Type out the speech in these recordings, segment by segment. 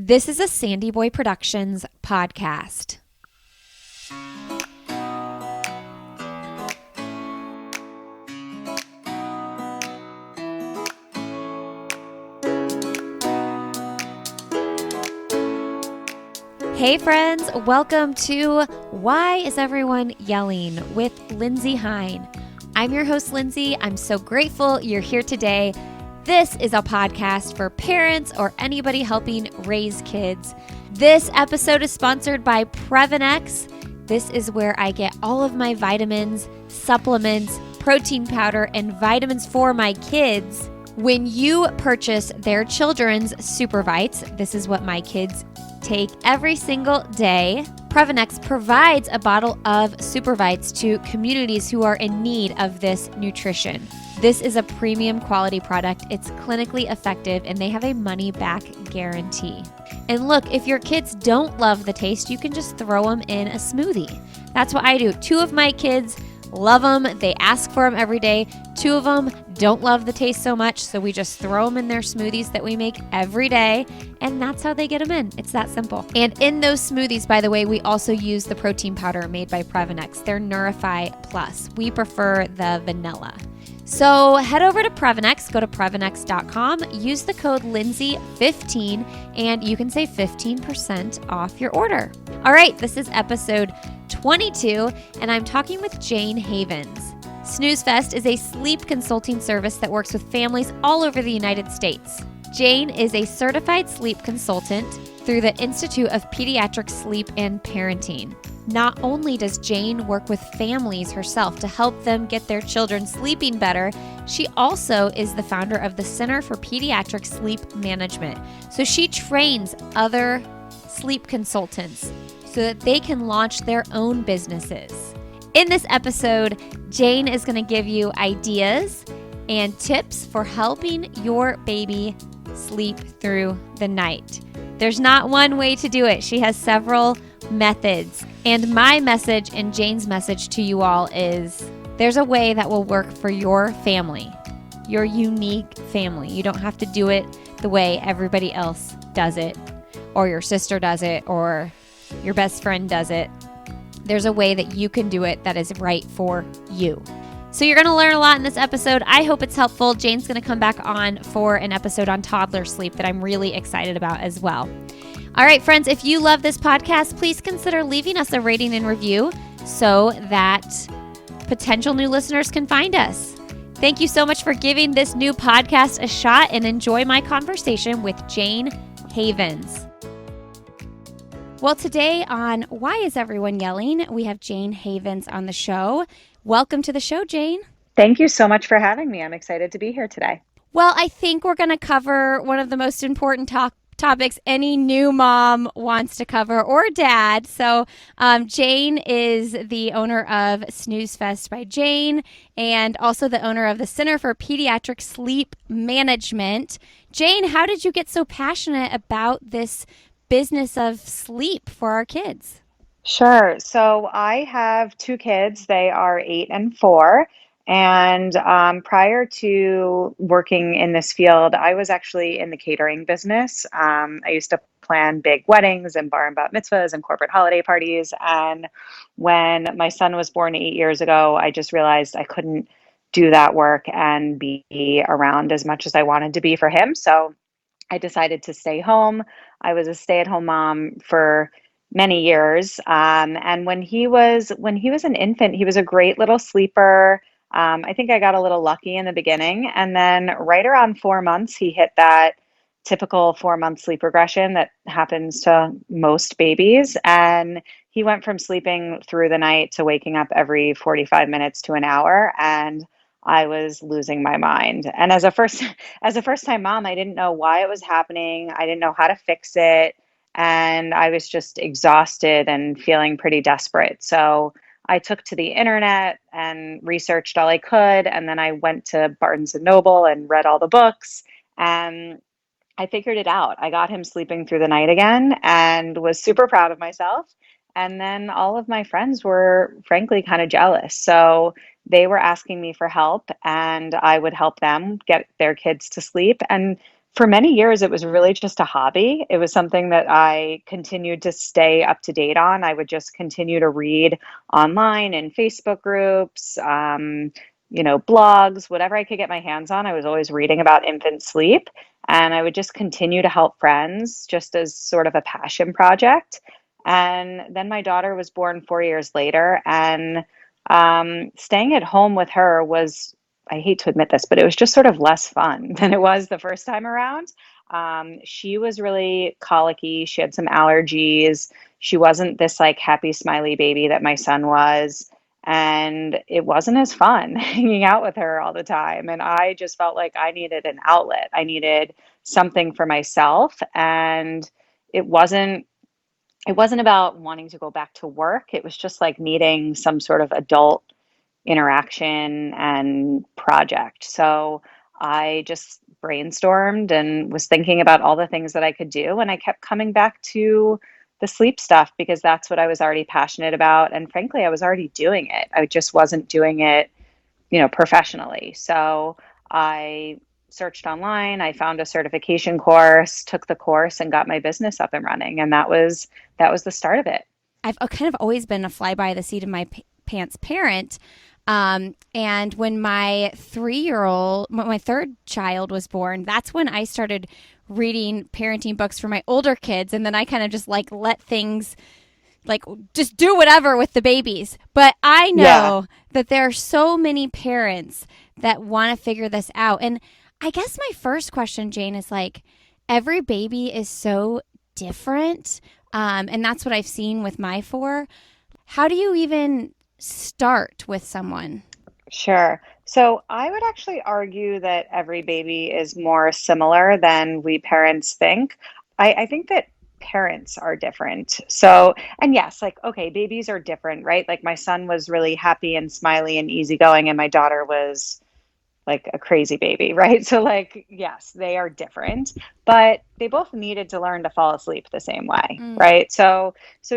This is a Sandy Boy Productions podcast. Hey friends, welcome to Why is Everyone Yelling with Lindsay Hine. I'm your host, Lindsay. I'm so grateful you're here today. This is a podcast for parents or anybody helping raise kids. This episode is sponsored by Previnex. This is where I get all of my vitamins, supplements, protein powder, and vitamins for my kids. When you purchase their children's Supervites, this is what my kids take every single day. Previnex provides a bottle of Supervites to communities who are in need of this nutrition. This is a premium quality product. It's clinically effective and they have a money-back guarantee. And look, if your kids don't love the taste, you can just throw them in a smoothie. That's what I do. 2 of my kids love them. They ask for them every day. 2 of them don't love the taste so much, so we just throw them in their smoothies that we make every day, and that's how they get them in. It's that simple. And in those smoothies, by the way, we also use the protein powder made by Previnex. They're Nourify Plus. We prefer the vanilla. So head over to Previnex, go to Previnex.com, use the code Lindsay15, and you can save 15% off your order. All right, this is episode 22, and I'm talking with Jayne Havens. Snoozefest is a sleep consulting service that works with families all over the United States. Jayne is a certified sleep consultant through the Institute of Pediatric Sleep and Parenting. Not only does Jayne work with families herself to help them get their children sleeping better, she also is the founder of the Center for Pediatric Sleep Management. So she trains other sleep consultants so that they can launch their own businesses. In this episode, Jayne is going to give you ideas and tips for helping your baby sleep through the night. There's not one way to do it. She has several methods. And my message and Jayne's message to you all is there's a way that will work for your family, your unique family. You don't have to do it the way everybody else does it, or your sister does it, or your best friend does it. There's a way that you can do it that is right for you. So you're going to learn a lot in this episode. I hope it's helpful. Jayne's going to come back on for an episode on toddler sleep that I'm really excited about as well. All right, friends, if you love this podcast, please consider leaving us a rating and review so that potential new listeners can find us. Thank you so much for giving this new podcast a shot, and enjoy my conversation with Jayne Havens. Well, today on Why is Everyone Yelling, we have Jayne Havens on the show. Welcome to the show, Jayne. Thank you so much for having me. I'm excited to be here today. Well, I think we're going to cover one of the most important topics any new mom wants to cover, or dad. So Jayne is the owner of Snoozefest by Jayne, and also the owner of the Center for Pediatric Sleep Management. Jayne, how did you get so passionate about this business of sleep for our kids? Sure. So I have 2 kids. They are 8 and 4. And prior to working in this field, I was actually in the catering business. I used to plan big weddings and bar and bat mitzvahs and corporate holiday parties. And when my son was born 8 years ago, I just realized I couldn't do that work and be around as much as I wanted to be for him. So I decided to stay home. I was a stay-at-home mom for many years. And when he was an infant, he was a great little sleeper. I think I got a little lucky in the beginning. And then right around 4 months, he hit that typical 4-month sleep regression that happens to most babies. And he went from sleeping through the night to waking up every 45 minutes to an hour. And I was losing my mind. And as a first time mom, I didn't know why it was happening. I didn't know how to fix it. And I was just exhausted and feeling pretty desperate. So I took to the internet and researched all I could. And then I went to Barnes and Noble and read all the books. And I figured it out. I got him sleeping through the night again and was super proud of myself. And then all of my friends were frankly kind of jealous. So they were asking me for help, and I would help them get their kids to sleep. And For many years, it was really just a hobby. It was something that I continued to stay up to date on. I would just continue to read online in Facebook groups, blogs, whatever I could get my hands on. I was always reading about infant sleep, and I would just continue to help friends just as sort of a passion project. And then my daughter was born 4 years later, and staying at home with her was, I hate to admit this, but it was just sort of less fun than it was the first time around. She was really colicky. She had some allergies. She wasn't this like happy, smiley baby that my son was. And it wasn't as fun hanging out with her all the time. And I just felt like I needed an outlet. I needed something for myself. And it wasn't it wasn't about wanting to go back to work. It was just like needing some sort of adult interaction and project. So I just brainstormed and was thinking about all the things that I could do. And I kept coming back to the sleep stuff because that's what I was already passionate about. And frankly, I was already doing it. I just wasn't doing it, professionally. So I searched online, I found a certification course, took the course and got my business up and running. And that was the start of it. I've kind of always been a fly by the seat of my pants parent. And when my 3-year-old, my third child was born, that's when I started reading parenting books for my older kids. And then I kind of just like let things like just do whatever with the babies. But I Yeah, know that there are so many parents that want to figure this out. And I guess my first question, Jayne, is like every baby is so different. And that's what I've seen with my four. How do you even start with someone? sure. So I would actually argue that every baby is more similar than we parents think. I think that parents are different. So, and yes, like, okay, babies are different, right? Like my son was really happy and smiley and easygoing, and my daughter was like a crazy baby, right? So like, yes, they are different, but they both needed to learn to fall asleep the same way, Mm. right? So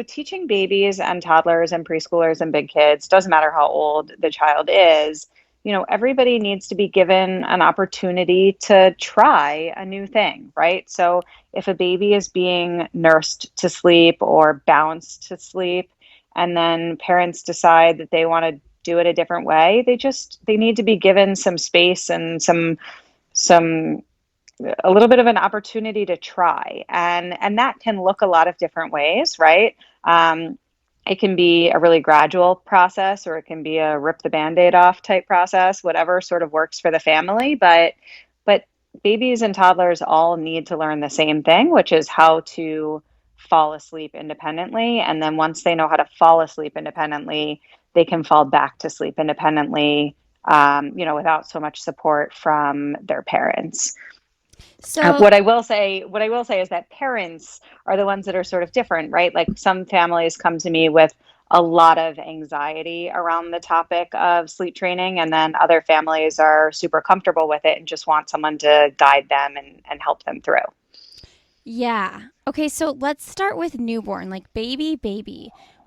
teaching babies and toddlers and preschoolers and big kids, doesn't matter how old the child is, everybody needs to be given an opportunity to try a new thing, right? So if a baby is being nursed to sleep or bounced to sleep, and then parents decide that they want to do it a different way, they need to be given some space and some a little bit of an opportunity to try, and that can look a lot of different ways, right? It can be a really gradual process, or it can be a rip the band-aid off type process, whatever sort of works for the family. But babies and toddlers all need to learn the same thing, which is how to fall asleep independently. And then once they know how to fall asleep independently, they can fall back to sleep independently, without so much support from their parents. So, What I will say is that parents are the ones that are sort of different, right? Like some families come to me with a lot of anxiety around the topic of sleep training, and then other families are super comfortable with it and just want someone to guide them and help them through. yeah. Okay, so let's start with newborn, like baby.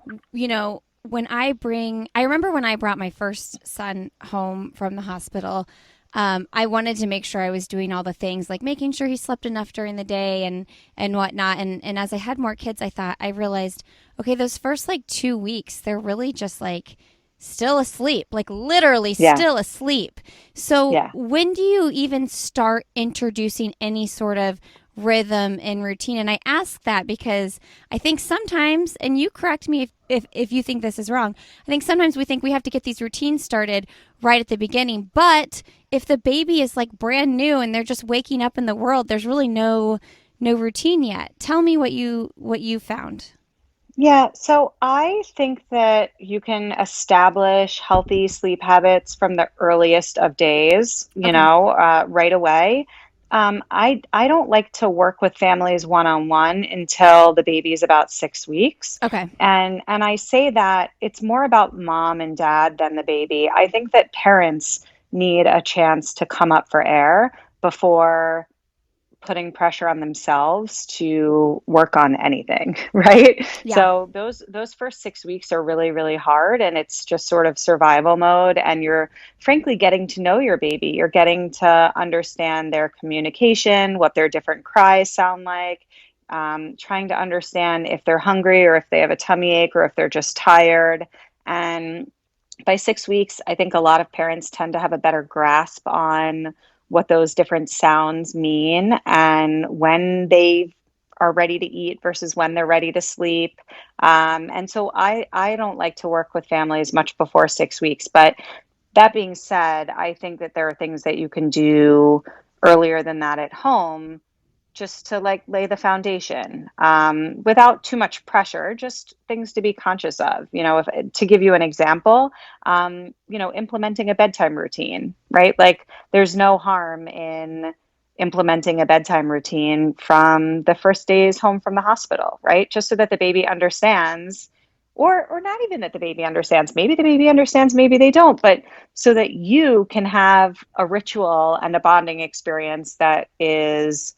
I remember when I brought my first son home from the hospital, I wanted to make sure I was doing all the things like making sure he slept enough during the day and whatnot. And as I had more kids, I realized, okay, those first like 2 weeks, they're really just like still asleep, like literally Yeah, still asleep. So yeah. when do you even start introducing any sort of rhythm and routine? And I ask that because I think sometimes, and you correct me if you think this is wrong, I think sometimes we think we have to get these routines started right at the beginning. But if the baby is like brand new and they're just waking up in the world, there's really no routine yet. Tell me what you found. Yeah, so I think that you can establish healthy sleep habits from the earliest of days, Okay. right away. I don't like to work with families one on one until the baby's about 6 weeks. Okay. And I say that it's more about mom and dad than the baby. I think that parents need a chance to come up for air before putting pressure on themselves to work on anything, right? Yeah. So those first 6 weeks are really, really hard, and it's just sort of survival mode. And you're frankly getting to know your baby. You're getting to understand their communication, what their different cries sound like, trying to understand if they're hungry or if they have a tummy ache or if they're just tired. And by 6 weeks, I think a lot of parents tend to have a better grasp on what those different sounds mean and when they are ready to eat versus when they're ready to sleep. And so I don't like to work with families much before 6 weeks. But that being said, I think that there are things that you can do earlier than that at home just to like lay the foundation without too much pressure, just things to be conscious of. If to give you an example, implementing a bedtime routine, right? Like there's no harm in implementing a bedtime routine from the first days home from the hospital, right? Just so that the baby understands, or not even that the baby understands. Maybe the baby understands, maybe they don't, but so that you can have a ritual and a bonding experience that is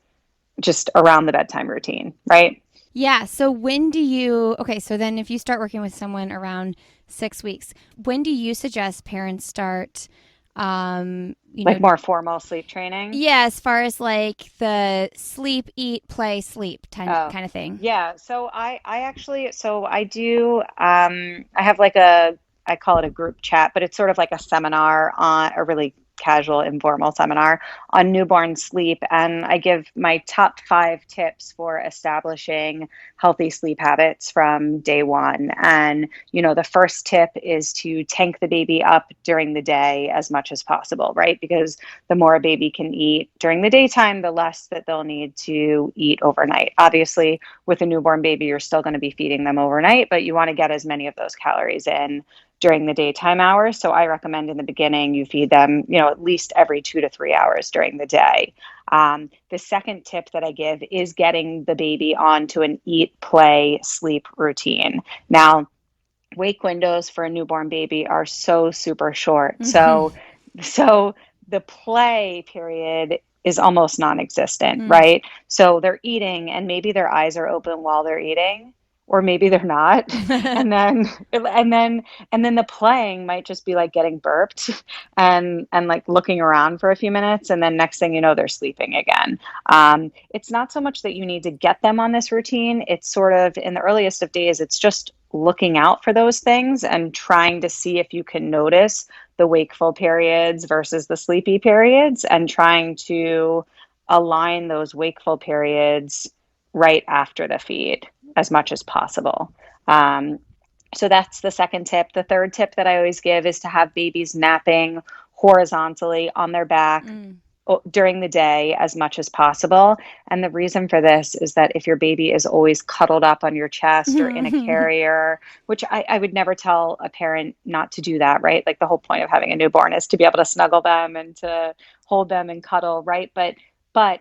just around the bedtime routine, right? Yeah. So okay, so then if you start working with someone around 6 weeks, when do you suggest parents start, you know, Like more formal sleep training. yeah, as far as like the sleep, eat, play, sleep Oh, kind of thing? yeah. So I actually, so I do, I have like I call it a group chat, but it's sort of like a seminar on a really casual, informal seminar on newborn sleep. And I give my top 5 tips for establishing healthy sleep habits from day one. And, the first tip is to tank the baby up during the day as much as possible, right? Because the more a baby can eat during the daytime, the less that they'll need to eat overnight. Obviously, with a newborn baby, you're still going to be feeding them overnight, but you want to get as many of those calories in during the daytime hours. So I recommend in the beginning you feed them, at least every 2 to 3 hours during the day. The second tip that I give is getting the baby onto an eat, play, sleep routine. Now, wake windows for a newborn baby are so super short. Mm-hmm. So the play period is almost non-existent, Mm. right? So they're eating and maybe their eyes are open while they're eating, or maybe they're not. And then and then the playing might just be like getting burped and like looking around for a few minutes, and then next thing you know they're sleeping again. It's not so much that you need to get them on this routine. It's sort of in the earliest of days, it's just looking out for those things and trying to see if you can notice the wakeful periods versus the sleepy periods, and trying to align those wakeful periods right after the feed as much as possible. Um, so that's the second tip. The third tip that I always give is to have babies napping horizontally on their back Mm. during the day as much as possible. And the reason for this is that if your baby is always cuddled up on your chest or in a carrier, which I would never tell a parent not to do that, right? Like the whole point of having a newborn is to be able to snuggle them and to hold them and cuddle, right? But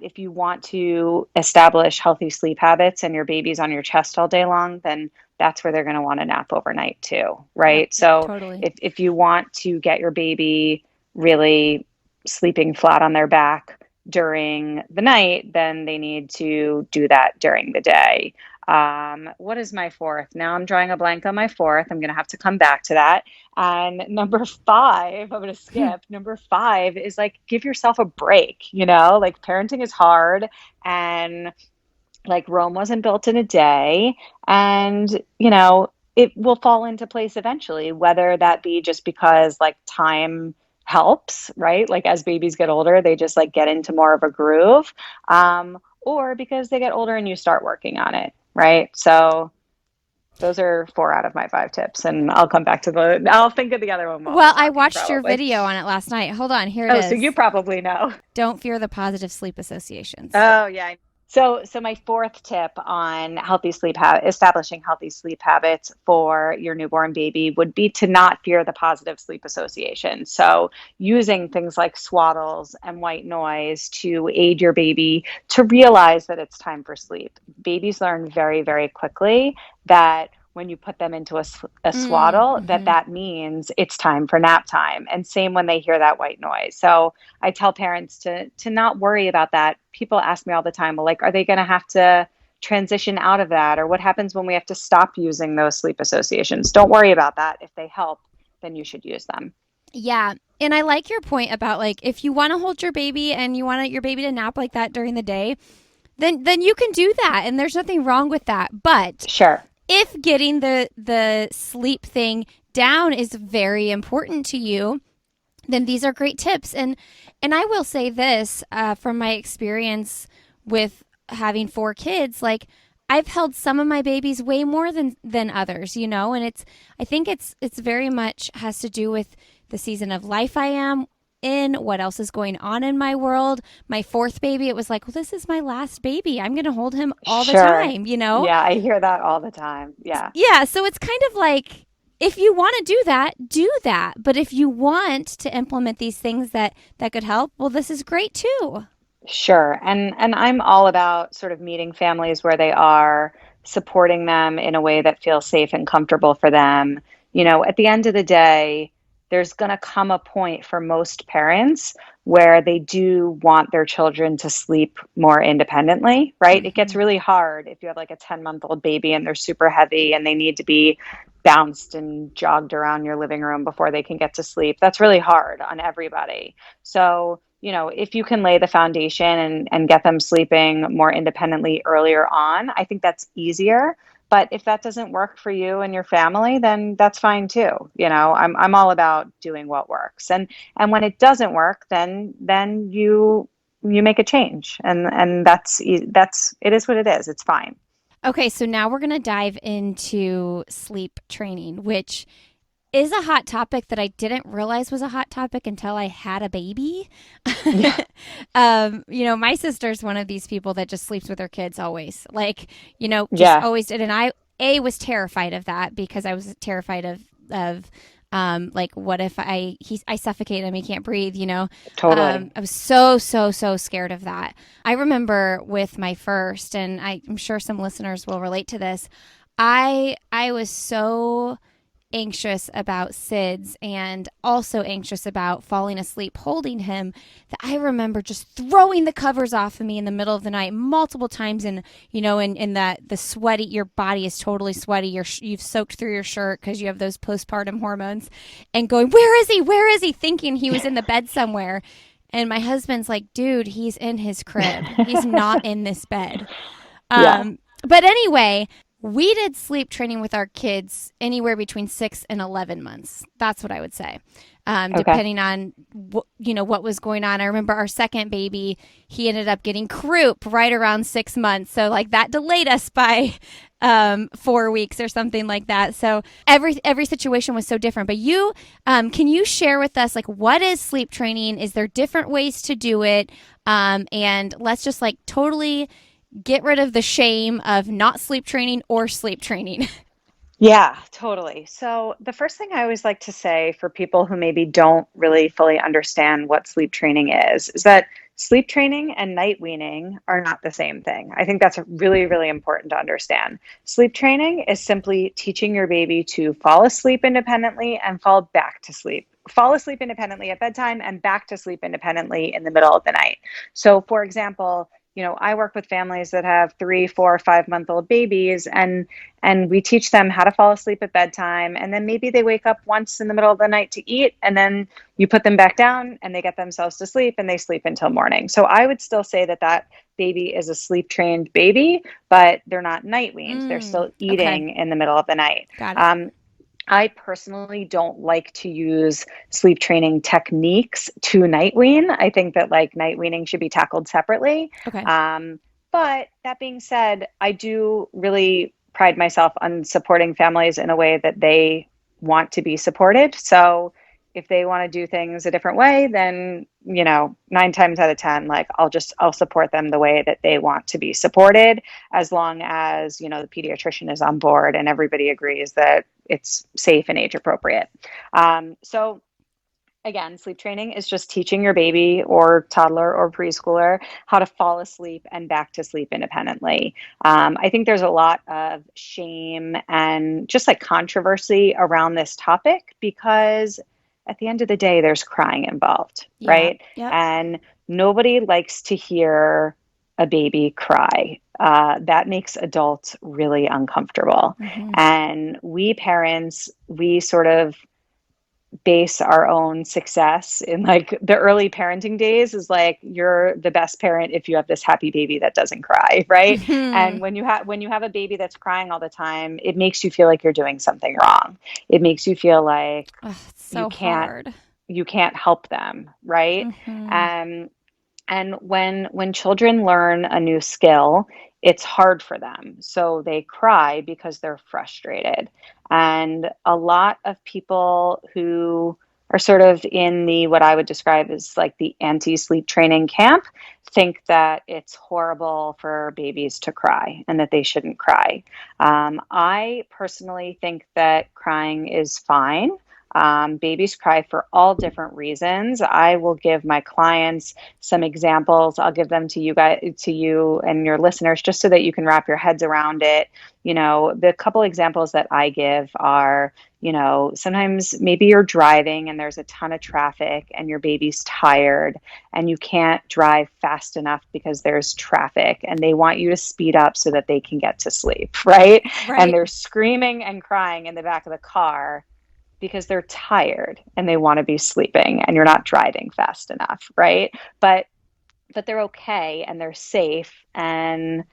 if you want to establish healthy sleep habits and your baby's on your chest all day long, then that's where they're going to want to nap overnight too, Yep, right? So totally. if you want to get your baby really sleeping flat on their back during the night, then they need to do that during the day. What is my fourth? Now I'm drawing a blank on my fourth. I'm going to have to come back to that. And number 5, I'm going to skip. Number 5 is like, give yourself a break, like parenting is hard, and like Rome wasn't built in a day. And, it will fall into place eventually, whether that be just because like time helps, right? Like as babies get older, they just like get into more of a groove, or because they get older and you start working on it, right? So those are 4 out of my 5 tips, and I'll think of the other one while we're Well, I talking, watched your probably. video on it last night. Hold on, here it Oh, so you is. probably know. Don't fear the positive sleep associations. Oh, yeah. So my fourth tip on establishing healthy sleep habits for your newborn baby would be to not fear the positive sleep association. So using things like swaddles and white noise to aid your baby to realize that it's time for sleep. Babies learn very, very quickly that when you put them into a swaddle, that means it's time for nap time. And same when they hear that white noise. So I tell parents to not worry about that. People ask me all the time, well, like, are they going to have to transition out of that? Or what happens when we have to stop using those sleep associations? Don't worry about that. If they help, then you should use them. Yeah. And I like your point about like if you want to hold your baby and you want your baby to nap like that during the day, then you can do that and there's nothing wrong with that. But Sure. if getting the sleep thing down is very important to you, then these are great tips. And I will say this from my experience with having 4 kids, like I've held some of my babies way more than others, you know, and I think it's very much has to do with the season of life I am in, what else is going on in my world. My 4th baby, it was like, well, this is my last baby. I'm going to hold him all the Sure. time, you know? Yeah, I hear that all the time. Yeah. Yeah, so it's kind of like if you want to do that, do that. But if you want to implement these things that could help, well, this is great too. Sure. And I'm all about sort of meeting families where they are, supporting them in a way that feels safe and comfortable for them. You know, at the end of the day, there's going to come a point for most parents where they do want their children to sleep more independently, right? It gets Hmm. really hard if you have like a 10-month-old baby and they're super heavy and they need to be bounced and jogged around your living room before they can get to sleep. That's really hard on everybody. So, you know, if you can lay the foundation and get them sleeping more independently earlier on, I think that's easier. But if that doesn't work for you and your family, then that's fine too. You know, I'm all about doing what works. And when it doesn't work, then you make a change. And that's it is what it is. It's fine. Okay, so now we're going to dive into sleep training, which is a hot topic that I didn't realize was a hot topic until I had a baby. Yeah. You know, my sister's one of these people that just sleeps with her kids always. Like, you know, just Yeah, always did. And I was terrified of that because I was terrified of like what if I suffocate him, he can't breathe, you know. totally. I was so scared of that. I remember with my first, and I'm sure some listeners will relate to this. I was so anxious about SIDS and also anxious about falling asleep holding him that I remember just throwing the covers off of me in the middle of the night multiple times. And, you know, in that the sweaty, your body is totally sweaty. You've soaked through your shirt because you have those postpartum hormones and going, where is he? Where is he? Thinking he was in the bed somewhere. And my husband's like, dude, he's in his crib. He's not in this bed. Yeah. But anyway, we did sleep training with our kids anywhere between 6 and 11 months. That's what I would say, Okay. depending on you know what was going on. I remember our second baby; he ended up getting croup right around 6 months, so like that delayed us by 4 weeks or something like that. So every situation was so different. But you can you share with us like what is sleep training? Is there different ways to do it? And let's just like totally get rid of the shame of not sleep training or sleep training. Yeah, totally. So, the first thing I always like to say for people who maybe don't really fully understand what sleep training is that sleep training and night weaning are not the same thing. I think that's really, really important to understand. Sleep training is simply teaching your baby to fall asleep independently and fall back to sleep. Fall asleep independently at bedtime and back to sleep independently in the middle of the night. So, for example, you know, I work with families that have 3, 4, 5 month old babies, and we teach them how to fall asleep at bedtime. And then maybe they wake up once in the middle of the night to eat, and then you put them back down and they get themselves to sleep and they sleep until morning. So I would still say that that baby is a sleep trained baby, but they're not night weaned. They're still Okay, eating in the middle of the night. got it. Um, I personally don't like to use sleep training techniques to night wean. I think that like night weaning should be tackled separately. Okay. Um, but that being said, I do really pride myself on supporting families in a way that they want to be supported. So if they want to do things a different way, then, you know, 9 times out of 10, like I'll support them the way that they want to be supported, as long as, you know, the pediatrician is on board and everybody agrees that it's safe and age appropriate. So Again, sleep training is just teaching your baby or toddler or preschooler how to fall asleep and back to sleep independently. I think there's a lot of shame and just like controversy around this topic because at the end of the day, there's crying involved, Yeah. right? Yep. And nobody likes to hear a baby cry. That makes adults really uncomfortable. Hmm. And we parents, we sort of base our own success in like the early parenting days is like you're the best parent if you have this happy baby that doesn't cry, right? Hmm. And when you have a baby that's crying all the time, it makes you feel like you're doing something wrong. It makes you feel like Oh, it's you so can't hard. you can't help them, right? Hmm. Um, and when children learn a new skill, it's hard for them. So they cry because they're frustrated. And a lot of people who are sort of in the what I would describe as like the anti-sleep training camp think that it's horrible for babies to cry and that they shouldn't cry. I personally think that crying is fine. Babies cry for all different reasons. I will give my clients some examples. I'll give them to you guys, to you and your listeners, just so that you can wrap your heads around it. The couple examples that I give are, sometimes maybe you're driving and there's a ton of traffic and your baby's tired and you can't drive fast enough because there's traffic and they want you to speed up so that they can get to sleep, right? And Right. they're screaming and crying in the back of the car because they're tired and they want to be sleeping and you're not driving fast enough, right? But they're okay and they're safe and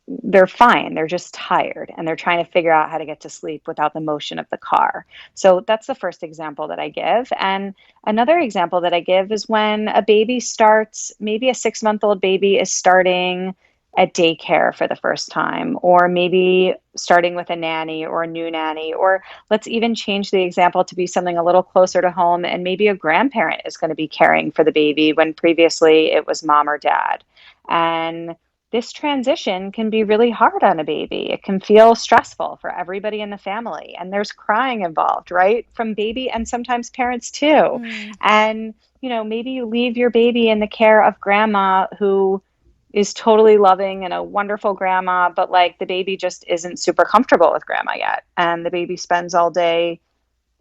they're fine. They're just tired and they're trying to figure out how to get to sleep without the motion of the car. So that's the first example that I give. And another example that I give is when a baby starts, maybe a 6-month-old baby is starting at daycare for the first time, or maybe starting with a nanny or a new nanny, or let's even change the example to be something a little closer to home. And maybe a grandparent is going to be caring for the baby when previously it was mom or dad. And this transition can be really hard on a baby. It can feel stressful for everybody in the family. And there's crying involved, right? From baby and sometimes parents too. Mm. And, maybe you leave your baby in the care of grandma who is totally loving and a wonderful grandma, but like the baby just isn't super comfortable with grandma yet. And the baby spends all day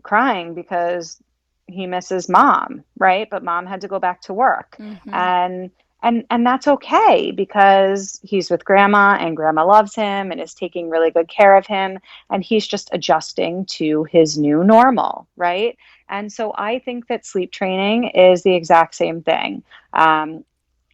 crying because he misses mom, right? But mom had to go back to work. Hmm. And that's okay because he's with grandma and grandma loves him and is taking really good care of him and he's just adjusting to his new normal, right? And so I think that sleep training is the exact same thing.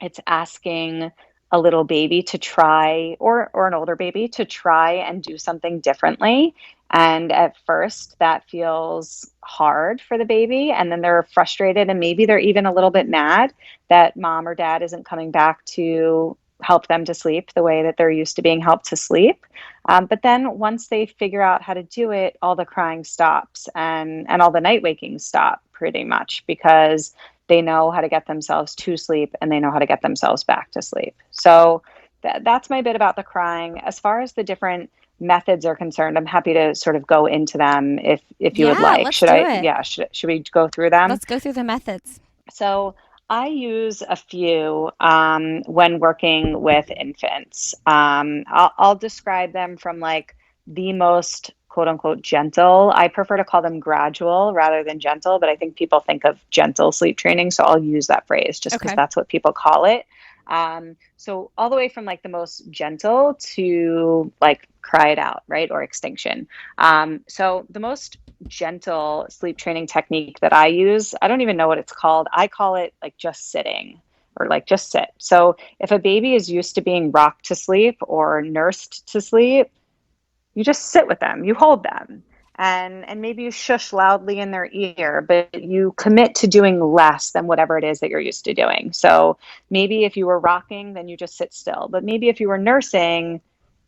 It's asking a little baby to try, or an older baby to try and do something differently. And at first, that feels hard for the baby. And then they're frustrated, and maybe they're even a little bit mad that mom or dad isn't coming back to help them to sleep the way that they're used to being helped to sleep. But then once they figure out how to do it, all the crying stops and all the night waking stop pretty much because they know how to get themselves to sleep and they know how to get themselves back to sleep. So that's my bit about the crying. As far as the different methods are concerned, I'm happy to sort of go into them if you would Yeah, like. let's do it. Should we go through them? Let's go through the methods. So I use a few when working with infants. I'll describe them from like the most quote unquote gentle. I prefer to call them gradual rather than gentle, but I think people think of gentle sleep training. So I'll use that phrase just because Okay. that's what people call it. So all the way from like the most gentle to like cry it out, right? Or extinction. So the most gentle sleep training technique that I use, I don't even know what it's called. I call it like just sitting or like just sit. So if a baby is used to being rocked to sleep or nursed to sleep, you just sit with them, you hold them. And maybe you shush loudly in their ear, but you commit to doing less than whatever it is that you're used to doing. So maybe if you were rocking, then you just sit still. But maybe if you were nursing,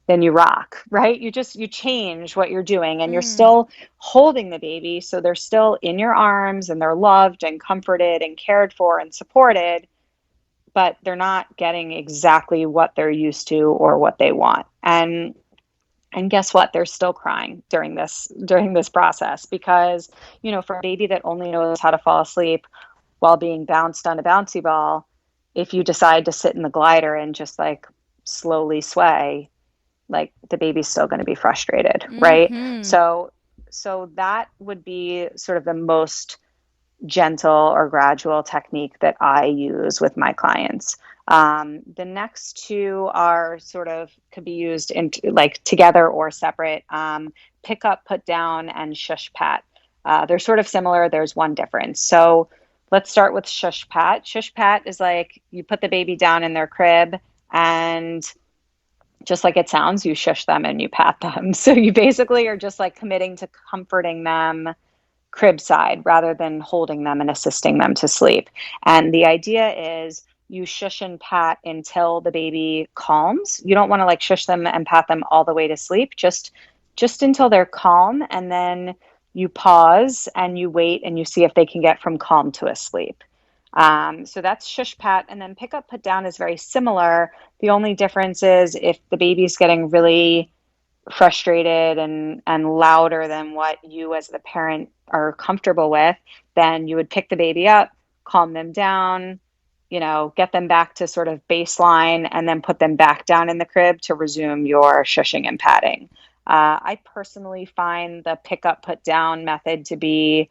then you rock, right? You change what you're doing and you're Mm. still holding the baby. So they're still in your arms and they're loved and comforted and cared for and supported, but they're not getting exactly what they're used to or what they want. And And guess what? They're still crying during this process because, for a baby that only knows how to fall asleep while being bounced on a bouncy ball, if you decide to sit in the glider and just like slowly sway, like the baby's still going to be frustrated, right? Mm-hmm. So that would be sort of the most gentle or gradual technique that I use with my clients. The next two are sort of could be used in like together or separate. Pick up, put down, and shush pat. They're sort of similar. There's one difference. So let's start with shush pat. Shush pat is like you put the baby down in their crib, and just like it sounds, you shush them and you pat them. So you basically are just like committing to comforting them crib side rather than holding them and assisting them to sleep. And the idea is you shush and pat until the baby calms. You don't want to like shush them and pat them all the way to sleep, just until they're calm, and then you pause and you wait and you see if they can get from calm to asleep. So that's shush pat, and then pick up put down is very similar. The only difference is if the baby's getting really frustrated and louder than what you as the parent are comfortable with, then you would pick the baby up, calm them down, get them back to sort of baseline, and then put them back down in the crib to resume your shushing and patting. I personally find the pick up, put down method to be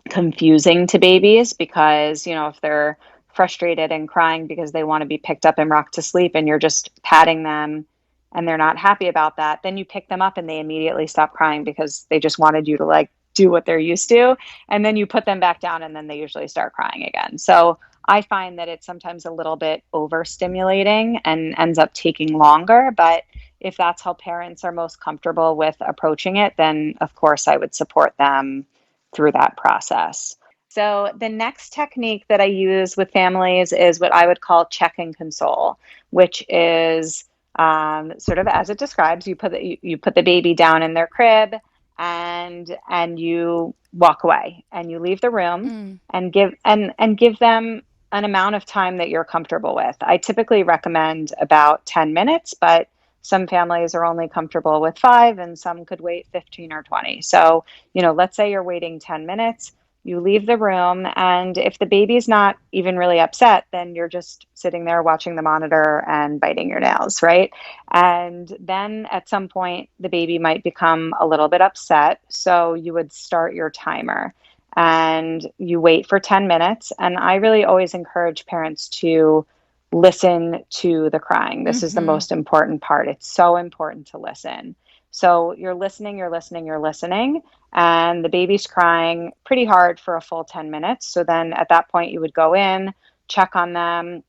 confusing to babies because, if they're frustrated and crying because they want to be picked up and rocked to sleep and you're just patting them and they're not happy about that, then you pick them up and they immediately stop crying because they just wanted you to like do what they're used to. And then you put them back down and then they usually start crying again. So I find that it's sometimes a little bit overstimulating and ends up taking longer. But if that's how parents are most comfortable with approaching it, then of course I would support them through that process. So the next technique that I use with families is what I would call check and console, which is sort of as it describes. You put the baby down in their crib, and you walk away and you leave the room Mm. and give them an amount of time that you're comfortable with. I typically recommend about 10 minutes, but some families are only comfortable with 5 and some could wait 15 or 20. So, let's say you're waiting 10 minutes, you leave the room, and if the baby's not even really upset, then you're just sitting there watching the monitor and biting your nails, right? And then at some point, the baby might become a little bit upset. So you would start your timer and you wait for 10 minutes. And I really always encourage parents to listen to the crying. This is the Mm-hmm. most important part. It's so important to listen. So you're listening, you're listening, you're listening, and the baby's crying pretty hard for a full 10 minutes. So then at that point, you would go in, check on them,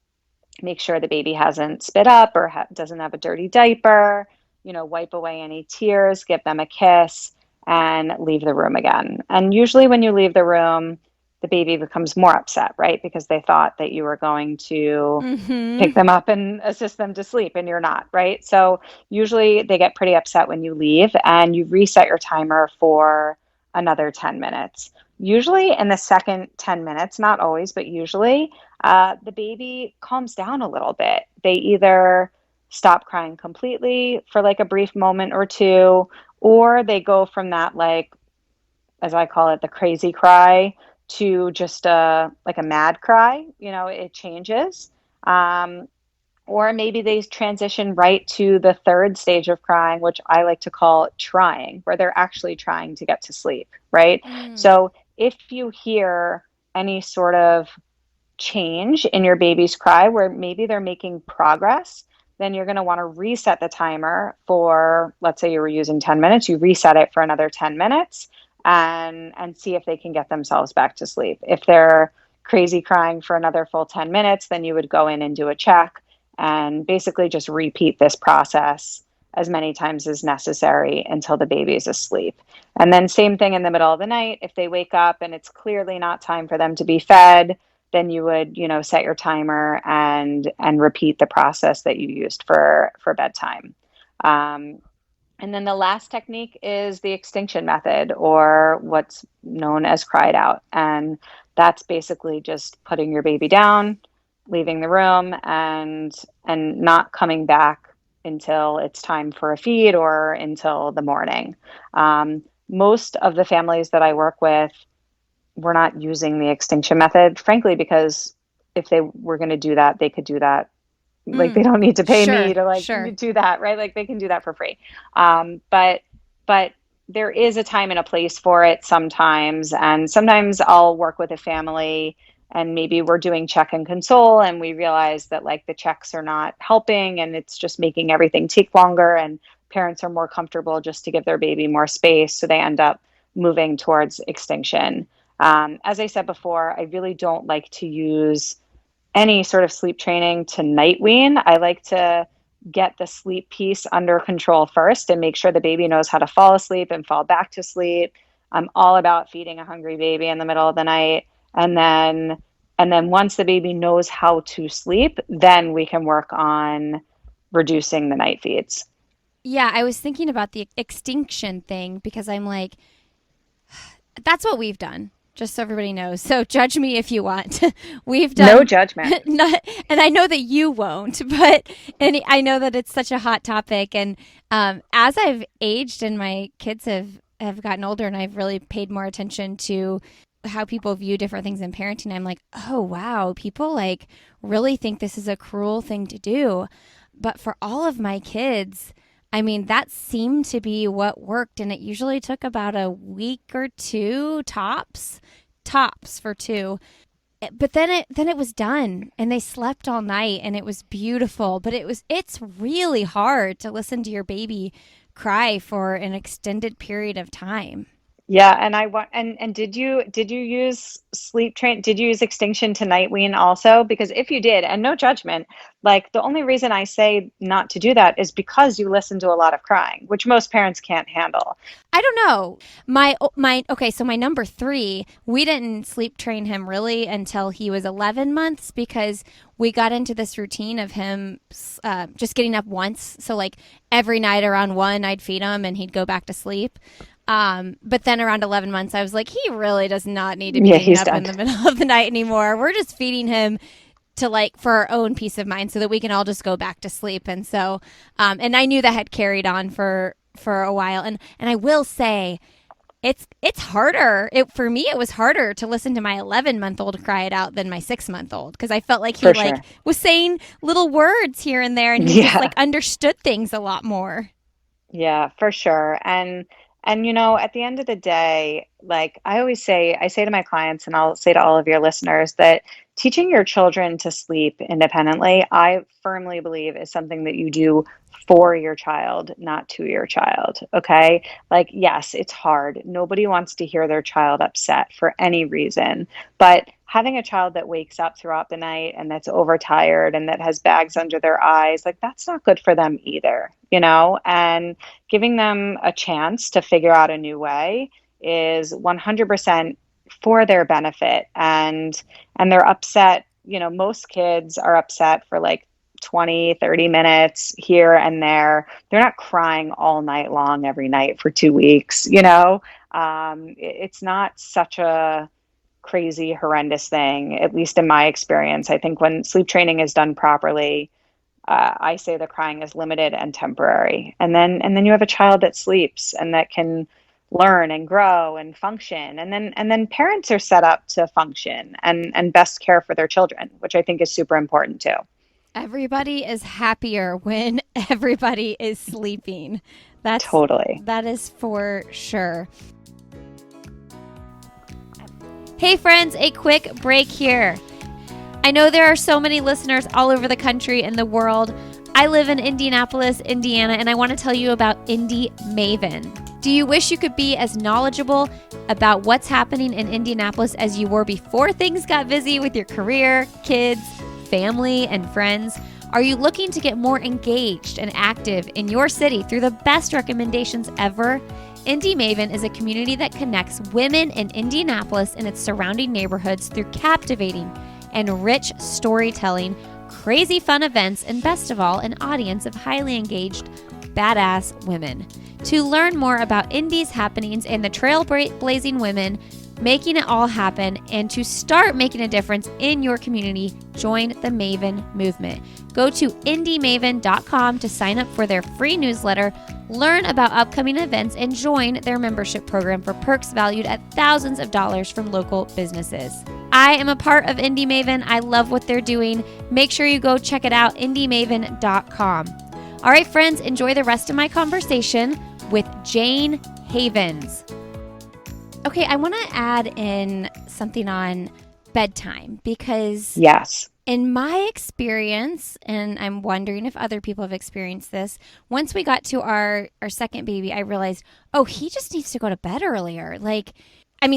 make sure the baby hasn't spit up or doesn't have a dirty diaper, wipe away any tears, give them a kiss, and leave the room again. And usually, when you leave the room, the baby becomes more upset, right? Because they thought that you were going to Mm-hmm. pick them up and assist them to sleep, and you're not, right? So usually they get pretty upset when you leave, and you reset your timer for another 10 minutes. Usually in the second 10 minutes, not always, but usually, the baby calms down a little bit. They either stop crying completely for like a brief moment or two, or they go from that, like, as I call it, the crazy cry to just like a mad cry. It changes. Um, or maybe they transition right to the third stage of crying, which I like to call trying, where they're actually trying to get to sleep, right? Mm. So if you hear any sort of change in your baby's cry where maybe they're making progress, then you're going to want to reset the timer for, let's say you were using 10 minutes, you reset it for another 10 minutes and see if they can get themselves back to sleep. If they're crazy crying for another full 10 minutes, then you would go in and do a check and basically just repeat this process as many times as necessary until the baby is asleep. And then same thing in the middle of the night. If they wake up and it's clearly not time for them to be fed, then you would, set your timer and repeat the process that you used for bedtime. Um, and then the last technique is the extinction method, or what's known as cried out. And that's basically just putting your baby down, leaving the room, and not coming back until it's time for a feed or until the morning. Most of the families that I work with, we're not using the extinction method, frankly, because if they were going to do that, they could do that. Like they don't need to pay me Sure, to like sure. do that, right? Like they can do that for free. But there is a time and a place for it sometimes. And sometimes I'll work with a family and maybe we're doing check and console and we realize that like the checks are not helping and it's just making everything take longer and parents are more comfortable just to give their baby more space. So they end up moving towards extinction. As I said before, I really don't like to use any sort of sleep training to night wean. I like to get the sleep piece under control first and make sure the baby knows how to fall asleep and fall back to sleep. I'm all about feeding a hungry baby in the middle of the night. And then once the baby knows how to sleep, then we can work on reducing the night feeds. Yeah, I was thinking about the extinction thing because I'm like, that's what we've done. Just so everybody knows. So judge me if you want. We've done No judgment. and I know that you won't, but and I know that it's such a hot topic. And as I've aged and my kids have gotten older, and I've really paid more attention to how people view different things in parenting, I'm like, oh wow, people like really think this is a cruel thing to do. But for all of my kids, I mean, that seemed to be what worked, and it usually took about a week or two tops for two. But then it was done, and they slept all night, and it was beautiful. But it's really hard to listen to your baby cry for an extended period of time. Yeah, and I want and did you use sleep train? Did you use extinction to night wean also? Because if you did, and no judgment, like the only reason I say not to do that is because you listen to a lot of crying, which most parents can't handle. I don't know. My okay, so my number 3, we didn't sleep train him really until he was 11 months because we got into this routine of him just getting up once. So like every night around 1, I'd feed him and he'd go back to sleep. But then around 11 months, I was like, he really does not need to be Yeah, getting he's up in done. the middle of the night anymore. We're just feeding him to like for our own peace of mind so that we can all just go back to sleep. And so, and I knew that had carried on for a while. And I will say it's harder. For me, it was harder to listen to my 11-month-old cry it out than my 6-month-old because I felt like he For like sure. was saying little words here and there and he just Yeah. like understood things a lot more. Yeah, for sure. And at the end of the day, like I always say, I say to my clients and I'll say to all of your listeners that teaching your children to sleep independently, I firmly believe is something that you do for your child, not to your child. Okay? Like yes, it's hard. Nobody wants to hear their child upset for any reason, but having a child that wakes up throughout the night and that's overtired and that has bags under their eyes, like that's not good for them either. And giving them a chance to figure out a new way is 100% for their benefit. And they're upset. Most kids are upset for like 20, 30 minutes here and there. They're not crying all night long every night for 2 weeks. It's not such a crazy, horrendous thing, at least in my experience. I think when sleep training is done properly, I say the crying is limited and temporary. And then you have a child that sleeps and that can learn and grow and function. And then parents are set up to function and best care for their children, which I think is super important too. Everybody is happier when everybody is sleeping. Totally. That is for sure. Hey friends, a quick break here. I know there are so many listeners all over the country and the world. I live in Indianapolis, Indiana, and I want to tell you about Indy Maven. Do you wish you could be as knowledgeable about what's happening in Indianapolis as you were before things got busy with your career, kids, family, and friends? Are you looking to get more engaged and active in your city through the best recommendations ever? Indy Maven is a community that connects women in Indianapolis and its surrounding neighborhoods through captivating and rich storytelling, crazy fun events, and best of all, an audience of highly engaged, badass women. To learn more about Indy's happenings and the trailblazing women making it all happen. And to start making a difference in your community, join the Maven movement. Go to indymaven.com to sign up for their free newsletter, learn about upcoming events, and join their membership program for perks valued at thousands of dollars from local businesses. I am a part of Indy Maven. I love what they're doing. Make sure you go check it out, indymaven.com. All right, friends, enjoy the rest of my conversation with Jayne Havens. Okay, I want to add in something on bedtime because Yes. in my experience, and I'm wondering if other people have experienced this, once we got to our second baby, I realized, oh, he just needs to go to bed earlier.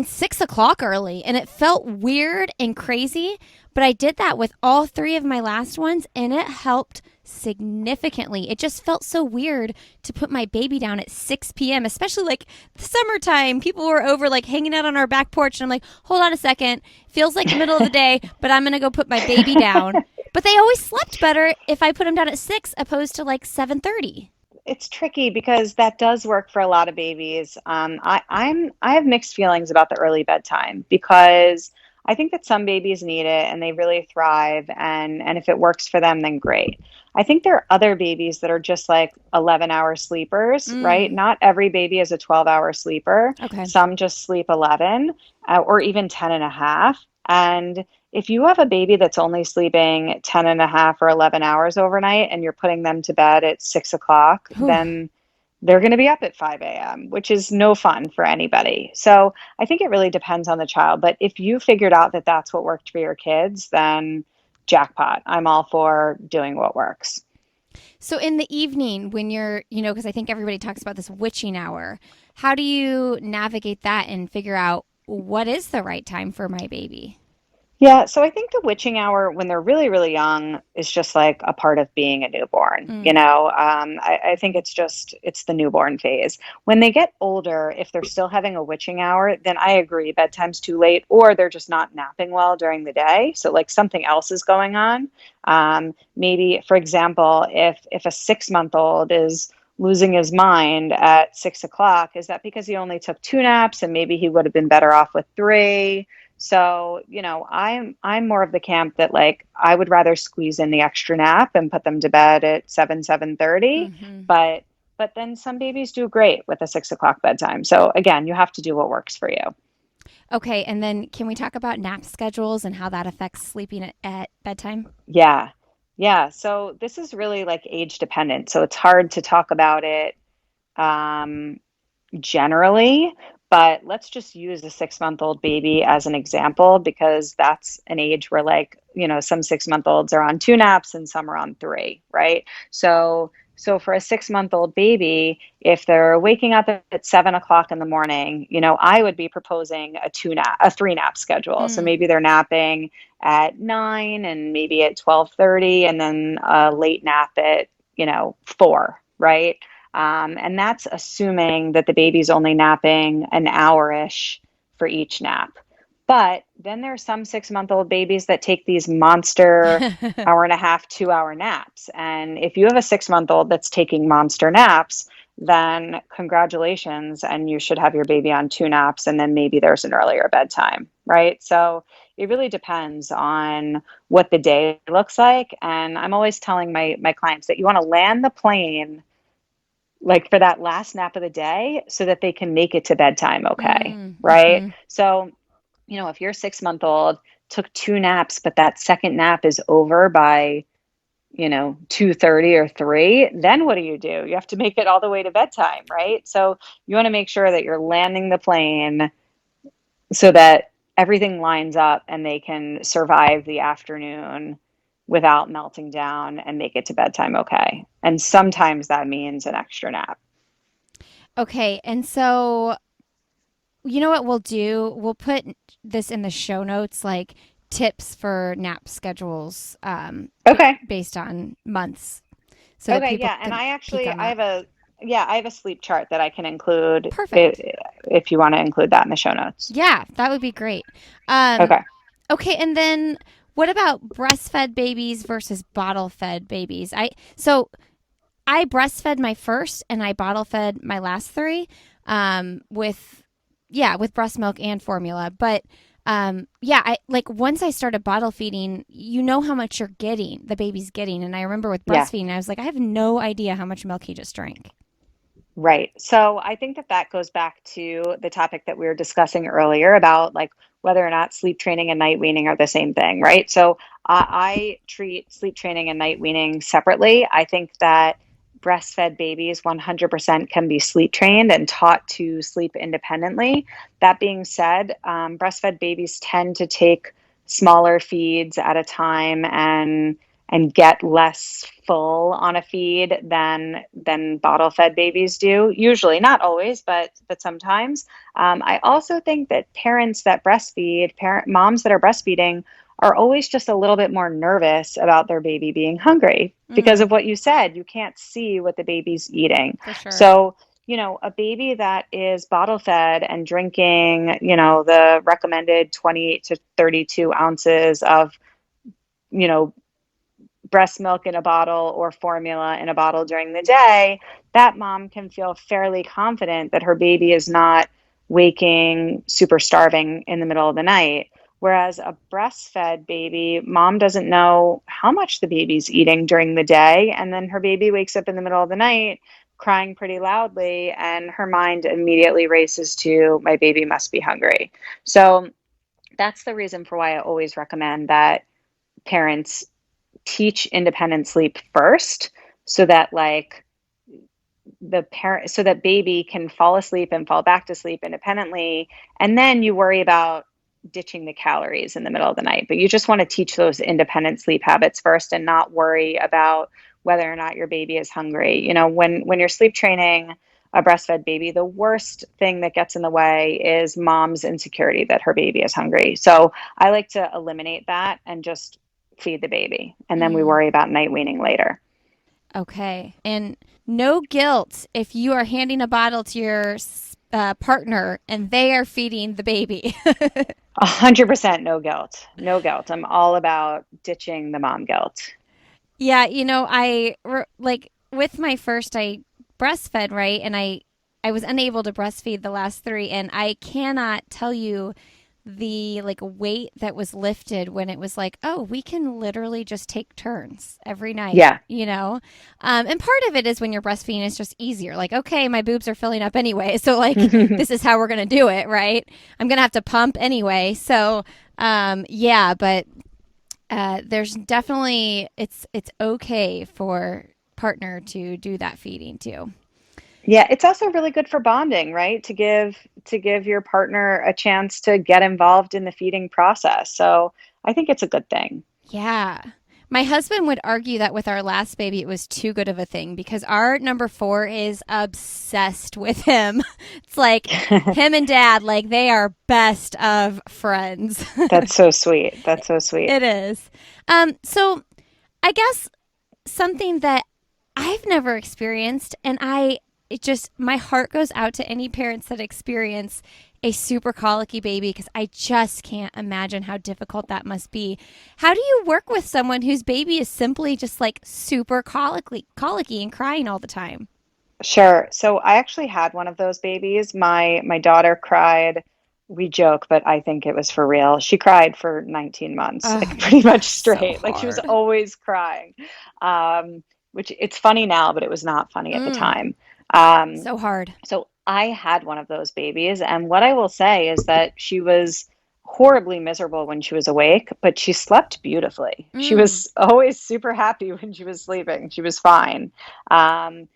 6 o'clock early. And it felt weird and crazy, but I did that with all three of my last ones, and it helped significantly. It just felt so weird to put my baby down at 6 p.m., especially like the summertime. People were over like hanging out on our back porch, and I'm like, hold on a second. Feels like the middle of the day, but I'm going to go put my baby down. But they always slept better if I put them down at 6 opposed to like 7:30. It's tricky because that does work for a lot of babies. I have mixed feelings about the early bedtime because I think that some babies need it and they really thrive, and if it works for them, then great. I think there are other babies that are just like 11-hour sleepers, right? Not every baby is a 12-hour sleeper. Okay. Some just sleep 11 or even 10 and a half. And if you have a baby that's only sleeping 10 and a half or 11 hours overnight and you're putting them to bed at 6 o'clock, then they're going to be up at 5 a.m., which is no fun for anybody. So I think it really depends on the child. But if you figured out that that's what worked for your kids, then jackpot. I'm all for doing what works. So in the evening when you're, because I think everybody talks about this witching hour, how do you navigate that and figure out what is the right time for my baby? Yeah, so I think the witching hour when they're really, really young is just like a part of being a newborn. I think it's the newborn phase. When they get older, if they're still having a witching hour, then I agree, bedtime's too late, or they're just not napping well during the day. So like something else is going on. Maybe, for example, if a 6-month-old is losing his mind at 6 o'clock, is that because he only took 2 naps and maybe he would have been better off with 3? So, I'm more of the camp that like I would rather squeeze in the extra nap and put them to bed at 7:30. But then some babies do great with a 6 o'clock bedtime. So again, you have to do what works for you. Okay, and then can we talk about nap schedules and how that affects sleeping at bedtime? Yeah. Yeah. So this is really like age dependent. So it's hard to talk about it generally, but let's just use a 6-month-old baby as an example because that's an age where some 6-month-olds are on 2 naps and some are on 3, right? So for a 6-month-old baby, if they're waking up at 7 o'clock in the morning, I would be proposing a 3-nap schedule. So maybe they're napping at 9 and maybe at 12:30 and then a late nap at, 4, right? And that's assuming that the baby's only napping an hour-ish for each nap. But then there are some 6-month-old babies that take these monster hour and a half, 2-hour naps. And if you have a 6-month-old that's taking monster naps, then congratulations. And you should have your baby on 2 naps. And then maybe there's an earlier bedtime, right? So it really depends on what the day looks like. And I'm always telling my clients that you want to land the plane like for that last nap of the day so that they can make it to bedtime okay, right? So, if your 6-month-old took 2 naps, but that second nap is over by, 2:30 or 3, then what do? You have to make it all the way to bedtime, right? So you want to make sure that you're landing the plane so that everything lines up and they can survive the afternoon without melting down and make it to bedtime okay. And sometimes that means an extra nap. Okay, and so you know what we'll do? We'll put this in the show notes, like tips for nap schedules Okay. based on months. So Okay, yeah. And I have a sleep chart that I can include. Perfect. If you want to include that in the show notes. Yeah, that would be great. Okay. Okay, and then what about breastfed babies versus bottle-fed babies? So I breastfed my first and I bottle-fed my last 3 with yeah, with breast milk and formula. But yeah, I like once I started bottle feeding, you know how much the baby's getting. And I remember with Yeah. breastfeeding, I was like, I have no idea how much milk he just drank. Right. So I think that that goes back to the topic that we were discussing earlier about like whether or not sleep training and night weaning are the same thing, right? So I treat sleep training and night weaning separately. I think that breastfed babies 100% can be sleep trained and taught to sleep independently. That being said, breastfed babies tend to take smaller feeds at a time and get less full on a feed than bottle fed babies do. Usually, not always, but sometimes. I also think that parents that breastfeed, parent moms that are breastfeeding, are always just a little bit more nervous about their baby being hungry because Mm, of what you said. You can't see what the baby's eating. for sure. So, a baby that is bottle fed and drinking, the recommended 28 to 32 ounces of, you know, breast milk in a bottle or formula in a bottle during the day, that mom can feel fairly confident that her baby is not waking super starving in the middle of the night. Whereas a breastfed baby, mom doesn't know how much the baby's eating during the day. And then her baby wakes up in the middle of the night crying pretty loudly, and her mind immediately races to, my baby must be hungry. So that's the reason for why I always recommend that parents teach independent sleep first so that like the parent so that baby can fall asleep and fall back to sleep independently, and then you worry about ditching the calories in the middle of the night. But you just want to teach those independent sleep habits first and not worry about whether or not your baby is hungry. When you're sleep training a breastfed baby, the worst thing that gets in the way is mom's insecurity that her baby is hungry. So I like to eliminate that and just feed the baby, and then we Mm, worry about night weaning later. okay. And no guilt if you are handing a bottle to your partner and they are feeding the baby. 100% no guilt. No guilt. I'm all about ditching the mom guilt. Yeah, like with my first, I breastfed, right? And I was unable to breastfeed the last three, and I cannot tell you the like weight that was lifted when it was like, oh, we can literally just take turns every night, Yeah. and part of it is when you're breastfeeding, it's just easier. Like, okay, my boobs are filling up anyway, so like this is how we're gonna do it, right? I'm gonna have to pump anyway, so yeah, but there's definitely it's okay for partner to do that feeding too. Yeah, it's also really good for bonding, right? To give your partner a chance to get involved in the feeding process. So, I think it's a good thing. Yeah. My husband would argue that with our last baby, it was too good of a thing because our number four is obsessed with him. It's like him and dad, like they are best of friends. That's so sweet. That's so sweet. It is. So I guess something that I've never experienced, and it just, my heart goes out to any parents that experience a super colicky baby because I just can't imagine how difficult that must be. How do you work with someone whose baby is simply just like super colicky and crying all the time? Sure. So I actually had one of those babies. My daughter cried. We joke, but I think it was for real. She cried for 19 months, Oh like my pretty much gosh, so straight. Like she was hard. always crying. Which it's funny now, but it was not funny at the Mm, time. Um, so hard. so I had one of those babies, and what I will say is that she was horribly miserable when she was awake, but she slept beautifully. She Mm, was always super happy when she was sleeping. She was fine. And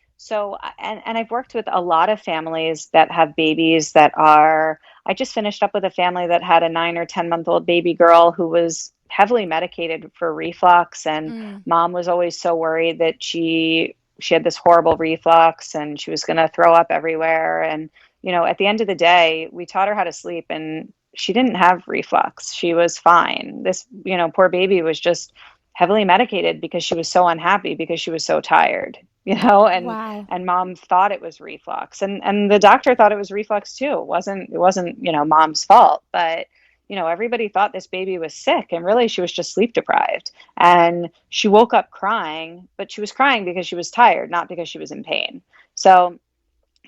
I've worked with a lot of families that have babies that are. I just finished up with a family that had a 9 or 10 month old baby girl who was heavily medicated for reflux, and mm, mom was always so worried that she had this horrible reflux and she was going to throw up everywhere. And, at the end of the day, we taught her how to sleep, and she didn't have reflux. She was fine. This, poor baby was just heavily medicated because she was so unhappy because she was so tired, wow. and mom thought it was reflux, and the doctor thought it was reflux too. It wasn't, mom's fault, but everybody thought this baby was sick, and really she was just sleep deprived. And she woke up crying, but she was crying because she was tired, not because she was in pain. So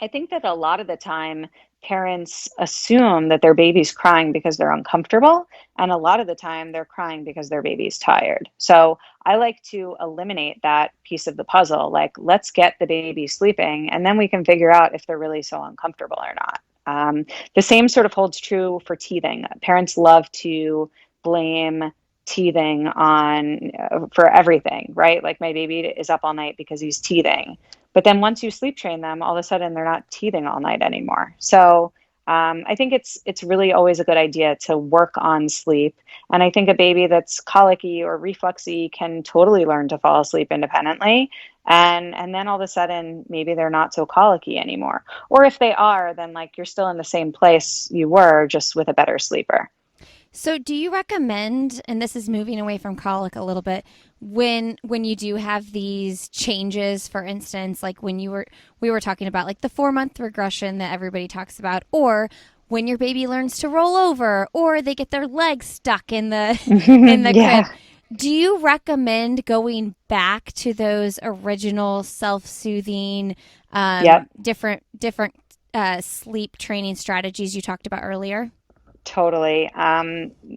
I think that a lot of the time parents assume that their baby's crying because they're uncomfortable. And a lot of the time they're crying because their baby's tired. So I like to eliminate that piece of the puzzle. Like, let's get the baby sleeping, and then we can figure out if they're really so uncomfortable or not. The same sort of holds true for teething. Parents love to blame teething on for everything, right? Like, my baby is up all night because he's teething. But then once you sleep train them, all of a sudden they're not teething all night anymore. So I think it's really always a good idea to work on sleep. And I think a baby that's colicky or refluxy can totally learn to fall asleep independently. And then all of a sudden maybe they're not so colicky anymore. Or if they are, then like you're still in the same place you were, just with a better sleeper. So do you recommend, and this is moving away from colic a little bit, when you do have these changes, for instance, like when we were talking about like the 4-month regression that everybody talks about, or when your baby learns to roll over, or they get their legs stuck in the in the Yeah. crib. Do you recommend going back to those original self-soothing, Yep. different sleep training strategies you talked about earlier? Totally.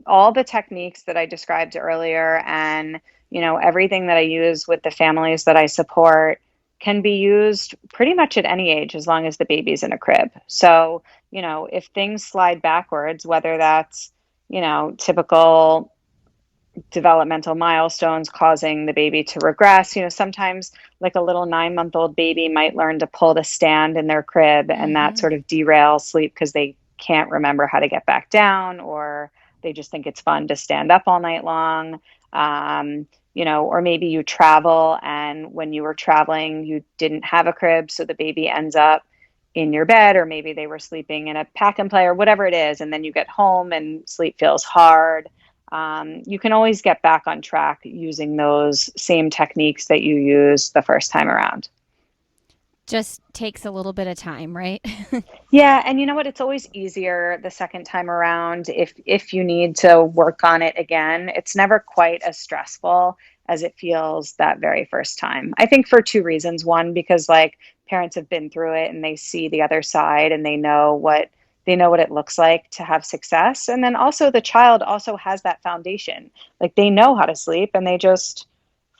All the techniques that I described earlier and, everything that I use with the families that I support can be used pretty much at any age as long as the baby's in a crib. So, if things slide backwards, whether that's, typical developmental milestones causing the baby to regress. Sometimes like a little 9-month-old baby might learn to pull the stand in their crib, and that Mm-hmm. sort of derails sleep because they can't remember how to get back down, or they just think it's fun to stand up all night long. Or maybe you travel, and when you were traveling, you didn't have a crib, so the baby ends up in your bed, or maybe they were sleeping in a pack and play or whatever it is, and then you get home and sleep feels hard. You can always get back on track using those same techniques that you used the first time around. Just takes a little bit of time, right? Yeah, and you know what? It's always easier the second time around if you need to work on it again. It's never quite as stressful as it feels that very first time. I think for two reasons. One, because like parents have been through it and they see the other side and they know what it looks like to have success. And then also the child also has that foundation. Like they know how to sleep and they just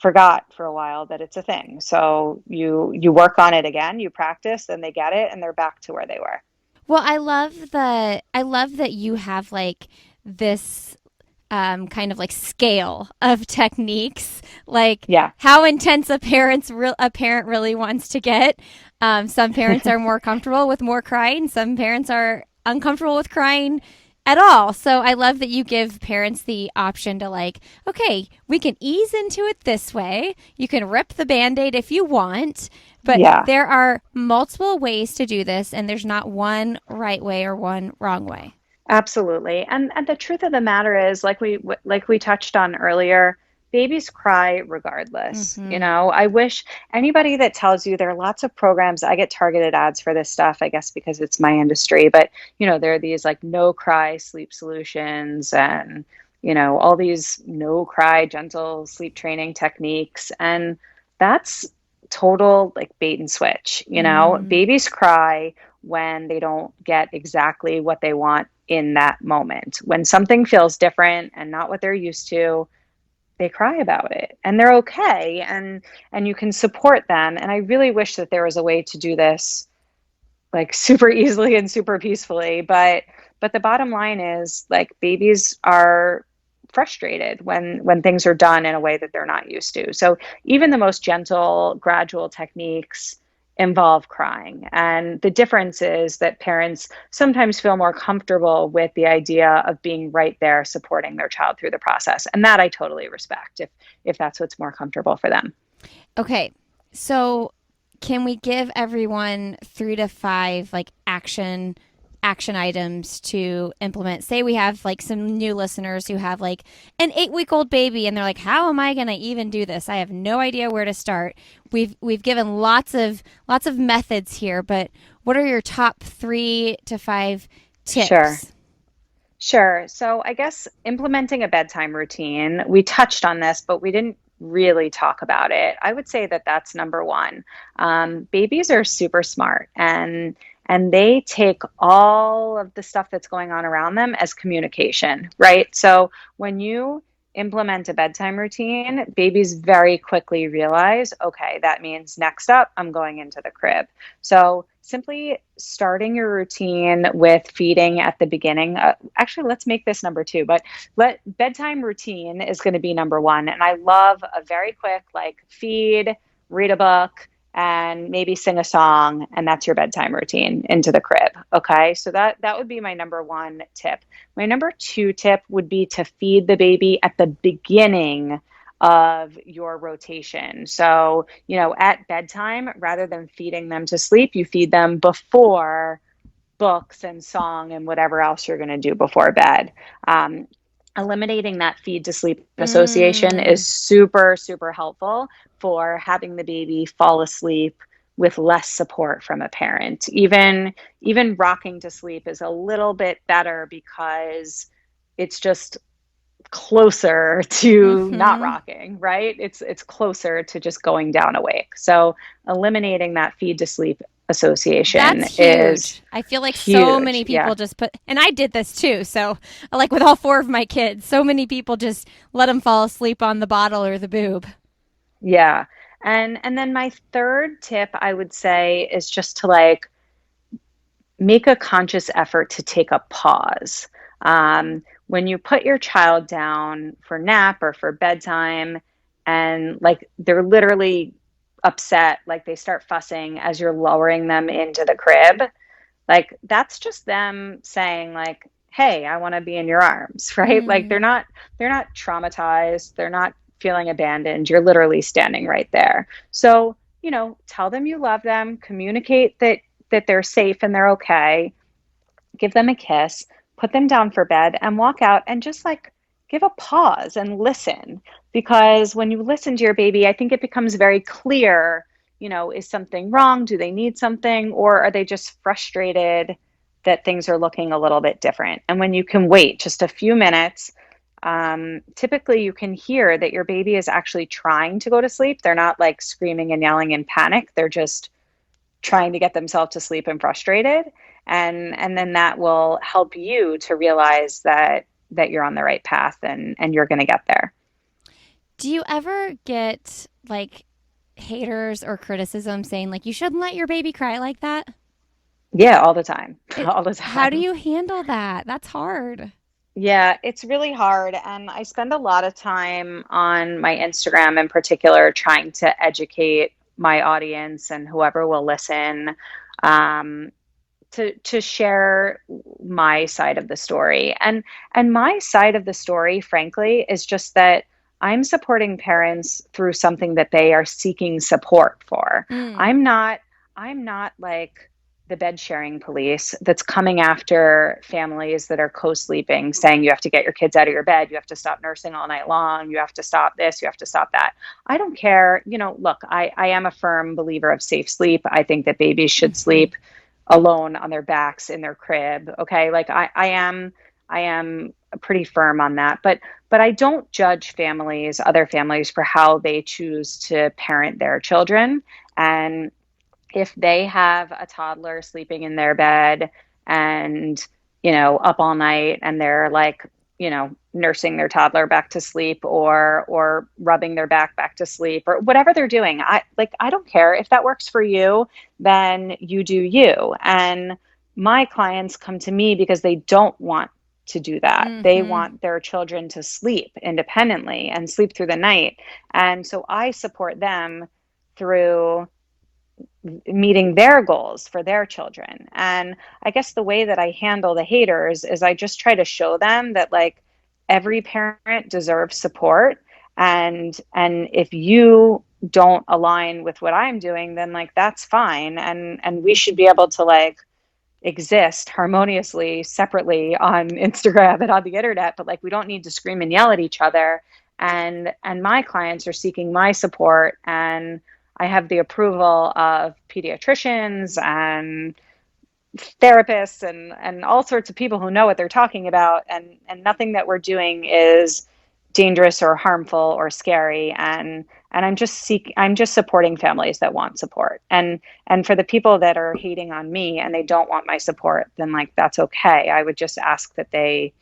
forgot for a while that it's a thing. So you work on it again, you practice, and they get it and they're back to where they were. Well, I love that you have like this kind of like scale of techniques, like Yeah. how intense a parent really wants to get. Some parents are more comfortable with more crying. Some parents are uncomfortable with crying at all. So I love that you give parents the option to like, okay, we can ease into it this way. You can rip the band-aid if you want, but Yeah. there are multiple ways to do this, and there's not one right way or one wrong way. Absolutely. And the truth of the matter is, like we touched on earlier, babies cry regardless. Mm-hmm. I wish anybody that tells you there are lots of programs, I get targeted ads for this stuff, I guess because it's my industry, but there are these like no cry sleep solutions and all these no cry gentle sleep training techniques, and that's total like bait and switch. Mm. Babies cry when they don't get exactly what they want in that moment. When something feels different and not what they're used to, they cry about it and they're okay, and you can support them. And I really wish that there was a way to do this like super easily and super peacefully, but the bottom line is like babies are frustrated when things are done in a way that they're not used to. So even the most gentle gradual techniques involve crying, and the difference is that parents sometimes feel more comfortable with the idea of being right there supporting their child through the process, and that I totally respect if that's what's more comfortable for them. Okay, so can we give everyone 3 to 5 like action items to implement? Say we have like some new listeners who have like an 8-week old baby and they're like, how am I going to even do this? I have no idea where to start. We've given lots of methods here, but what are your top 3 to 5 Sure. tips? Sure. So I guess implementing a bedtime routine, we touched on this, but we didn't really talk about it. I would say that that's number one. Babies are super smart, and they take all of the stuff that's going on around them as communication, right? So when you implement a bedtime routine, babies very quickly realize, okay, that means next up, I'm going into the crib. So simply starting your routine with feeding at the beginning. Actually, let's make this number two, but bedtime routine is going to be number one. And I love a very quick, like, feed, read a book, and maybe sing a song, and that's your bedtime routine into the crib. Okay, so that would be my number one tip. My number two tip would be to feed the baby at the beginning of your rotation. So, at bedtime, rather than feeding them to sleep, you feed them before books and song and whatever else you're going to do before bed. Um, Eliminating that feed to sleep association is Mm. super, super helpful for having the baby fall asleep with less support from a parent. Even rocking to sleep is a little bit better because it's just closer to not Mm-hmm. rocking, right? It's closer to just going down awake. So eliminating that feed to sleep association That's is huge. I feel like so huge. many Yeah. people just put, and I did this too. So, like with all four of my kids, so many people just let them fall asleep on the bottle or the boob. Yeah. And then my third tip I would say is just to, like, make a conscious effort to take a pause. When you put your child down for nap or for bedtime, and like they're literally upset, like they start fussing as you're lowering them into the crib, like that's just them saying, like, hey, I want to be in your arms, right? Like Mm. they're not traumatized, they're not feeling abandoned. You're literally standing right there. So, tell them you love them, communicate that they're safe and they're okay, give them a kiss, put them down for bed, and walk out and just, like, give a pause and listen. Because when you listen to your baby, I think it becomes very clear, is something wrong? Do they need something? Or are they just frustrated that things are looking a little bit different? And when you can wait just a few minutes, typically you can hear that your baby is actually trying to go to sleep. They're not like screaming and yelling in panic. They're just trying to get themselves to sleep and frustrated, and then that will help you to realize that you're on the right path, and you're going to get there. Do you ever get like haters or criticism saying like you shouldn't let your baby cry like that? Yeah, all the time. It, All the how do time. you handle that? That's hard. Yeah, it's really hard, and I spend a lot of time on my Instagram in particular trying to educate my audience and whoever will listen, um, to share my side of the story. And my side of the story, frankly, is just that I'm supporting parents through something that they are seeking support for. Mm. I'm not like the bed sharing police that's coming after families that are co-sleeping, saying you have to get your kids out of your bed, you have to stop nursing all night long, you have to stop this, you have to stop that. I don't care. Look, I am a firm believer of safe sleep. I think that babies should Mm-hmm. sleep alone on their backs in their crib. Okay. Like I am pretty firm on that. But I don't judge other families for how they choose to parent their children. And if they have a toddler sleeping in their bed and, up all night, and they're like, nursing their toddler back to sleep, or rubbing their back to sleep, or whatever they're doing, I don't care. If that works for you, then you do you. And my clients come to me because they don't want to do that. They Mm-hmm. want their children to sleep independently and sleep through the night. And so I support them through meeting their goals for their children. And I guess the way that I handle the haters is I just try to show them that, like, every parent deserves support, and if you don't align with what I'm doing, then, like, that's fine, and we should be able to, like, exist harmoniously separately on Instagram and on the internet, but, like, we don't need to scream and yell at each other. And my clients are seeking my support, and I have the approval of pediatricians and therapists and all sorts of people who know what they're talking about, and nothing that we're doing is dangerous or harmful or scary. And I'm just supporting families that want support. And for the people that are hating on me and they don't want my support, then like that's okay. I would just ask that they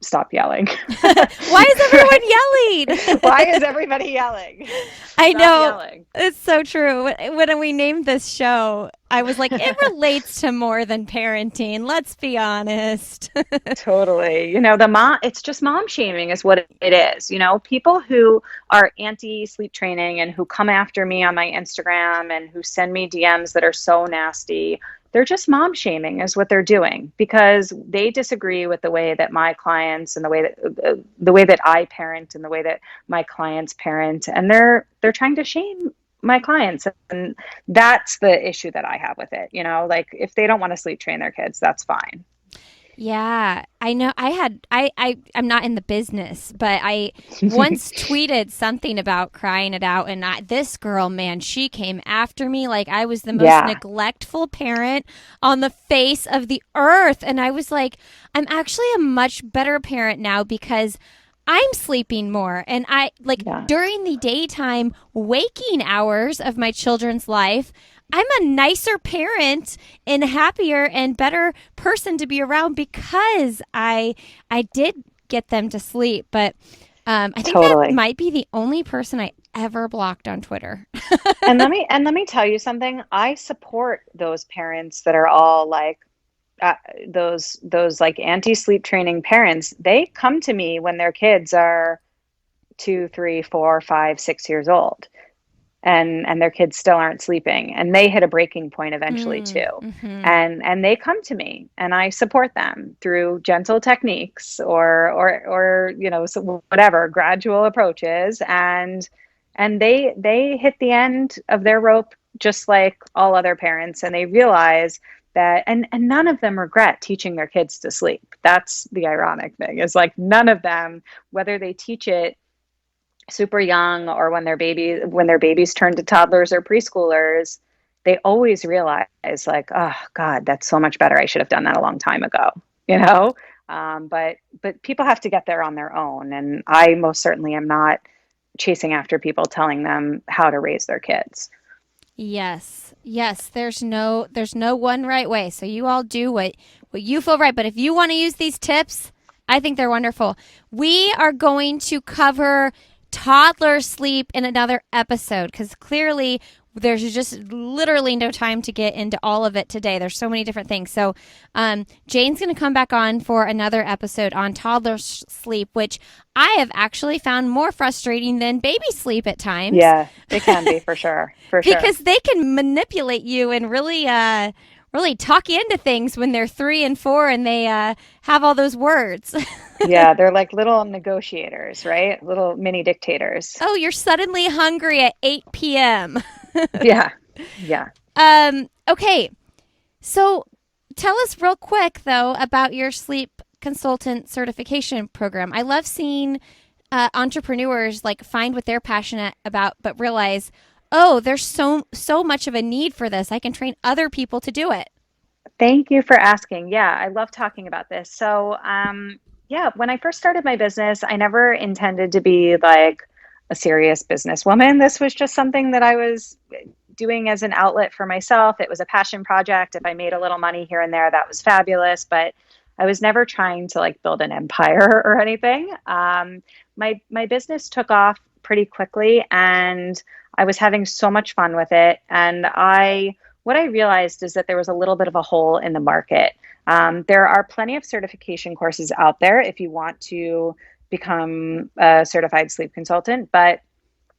stop yelling. Why is everyone Right? yelling? Why is everybody yelling? I Stop know. yelling. It's so true. When we named this show, I was like, it relates to more than parenting. Let's be honest. Totally. It's just mom shaming is what it is. People who are anti sleep training and who come after me on my Instagram and who send me DMs that are so nasty, they're just mom shaming is what they're doing because they disagree with the way that my clients and the way that I parent and the way that my clients parent, and they're trying to shame my clients, and that's the issue that I have with it. Like if they don't want to sleep train their kids, that's fine. Yeah, I know. I'm not in the business, but I once tweeted something about crying it out, and this girl, man, she came after me like I was the most Yeah. neglectful parent on the face of the earth. And I was like, I'm actually a much better parent now because I'm sleeping more. And I like Yeah. during the daytime waking hours of my children's life, I'm a nicer parent and happier and better person to be around because I did get them to sleep. But I think that Totally. might be the only person I ever blocked on Twitter. And let me tell you something. I support those parents that are all like uh, those like anti-sleep training parents. They come to me when their kids are 2, 3, 4, 5, 6 years old, and their kids still aren't sleeping, and they hit a breaking point eventually too. Mm-hmm. And they come to me, and I support them through gentle techniques or so whatever gradual approaches, and they hit the end of their rope just like all other parents, and they realize that and none of them regret teaching their kids to sleep. That's the ironic thing, is like none of them, whether they teach it super young or when their babies turn to toddlers or preschoolers, they always realize like, oh God, that's so much better. I should have done that a long time ago, you know? But people have to get there on their own. And I most certainly am not chasing after people telling them how to raise their kids. Yes. Yes. There's no one right way. So you all do what you feel right. But if you want to use these tips, I think they're wonderful. We are going to cover toddler sleep in another episode because clearly there's just literally no time to get into all of it today. There's so many different things. So Jayne's going to come back on for another episode on toddler sleep, which I have actually found more frustrating than baby sleep at times. Yeah, it can be for sure. For sure. Because they can manipulate you and really talk you into things when they're 3 and 4 and they have all those words. Yeah, they're like little negotiators, right? Little mini dictators. Oh, you're suddenly hungry at 8 p.m. Yeah. Yeah. Okay. So tell us real quick, though, about your sleep consultant certification program. I love seeing entrepreneurs like find what they're passionate about, but realize, oh, there's so much of a need for this. I can train other people to do it. Thank you for asking. Yeah, I love talking about this. So, yeah, when I first started my business, I never intended to be like a serious businesswoman. This was just something that I was doing as an outlet for myself. It was a passion project. If I made a little money here and there, that was fabulous. But I was never trying to like build an empire or anything. My business took off pretty quickly, and I was having so much fun with it. And what I realized is that there was a little bit of a hole in the market. There are plenty of certification courses out there if you want to become a certified sleep consultant. But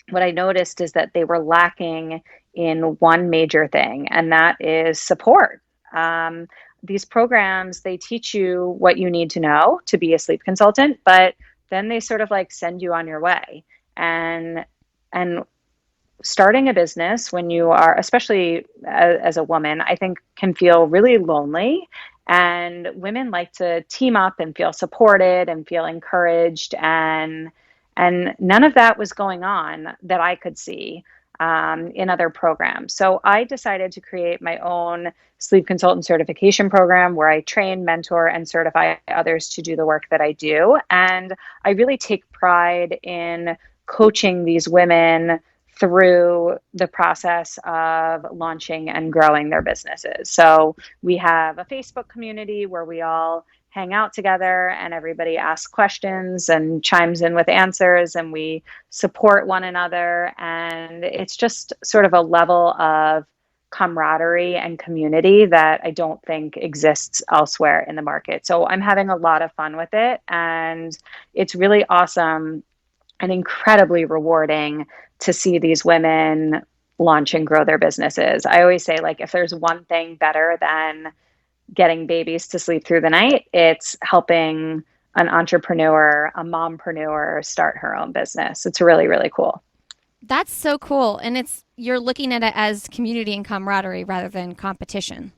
what I noticed is that they were lacking in one major thing, and that is support. These programs, they teach you what you need to know to be a sleep consultant, but then they sort of like send you on your way. And starting a business when you are, especially as a woman, I think can feel really lonely. And women like to team up and feel supported and feel encouraged. And none of that was going on that I could see in other programs. So I decided to create my own sleep consultant certification program where I train, mentor, and certify others to do the work that I do. And I really take pride in coaching these women through the process of launching and growing their businesses. So we have a Facebook community where we all hang out together and everybody asks questions and chimes in with answers, and we support one another. And it's just sort of a level of camaraderie and community that I don't think exists elsewhere in the market. So I'm having a lot of fun with it, and it's really awesome and incredibly rewarding to see these women launch and grow their businesses. I always say, like, if there's one thing better than getting babies to sleep through the night, it's helping an entrepreneur, a mompreneur start her own business. It's really, really cool. That's so cool. And you're looking at it as community and camaraderie rather than competition.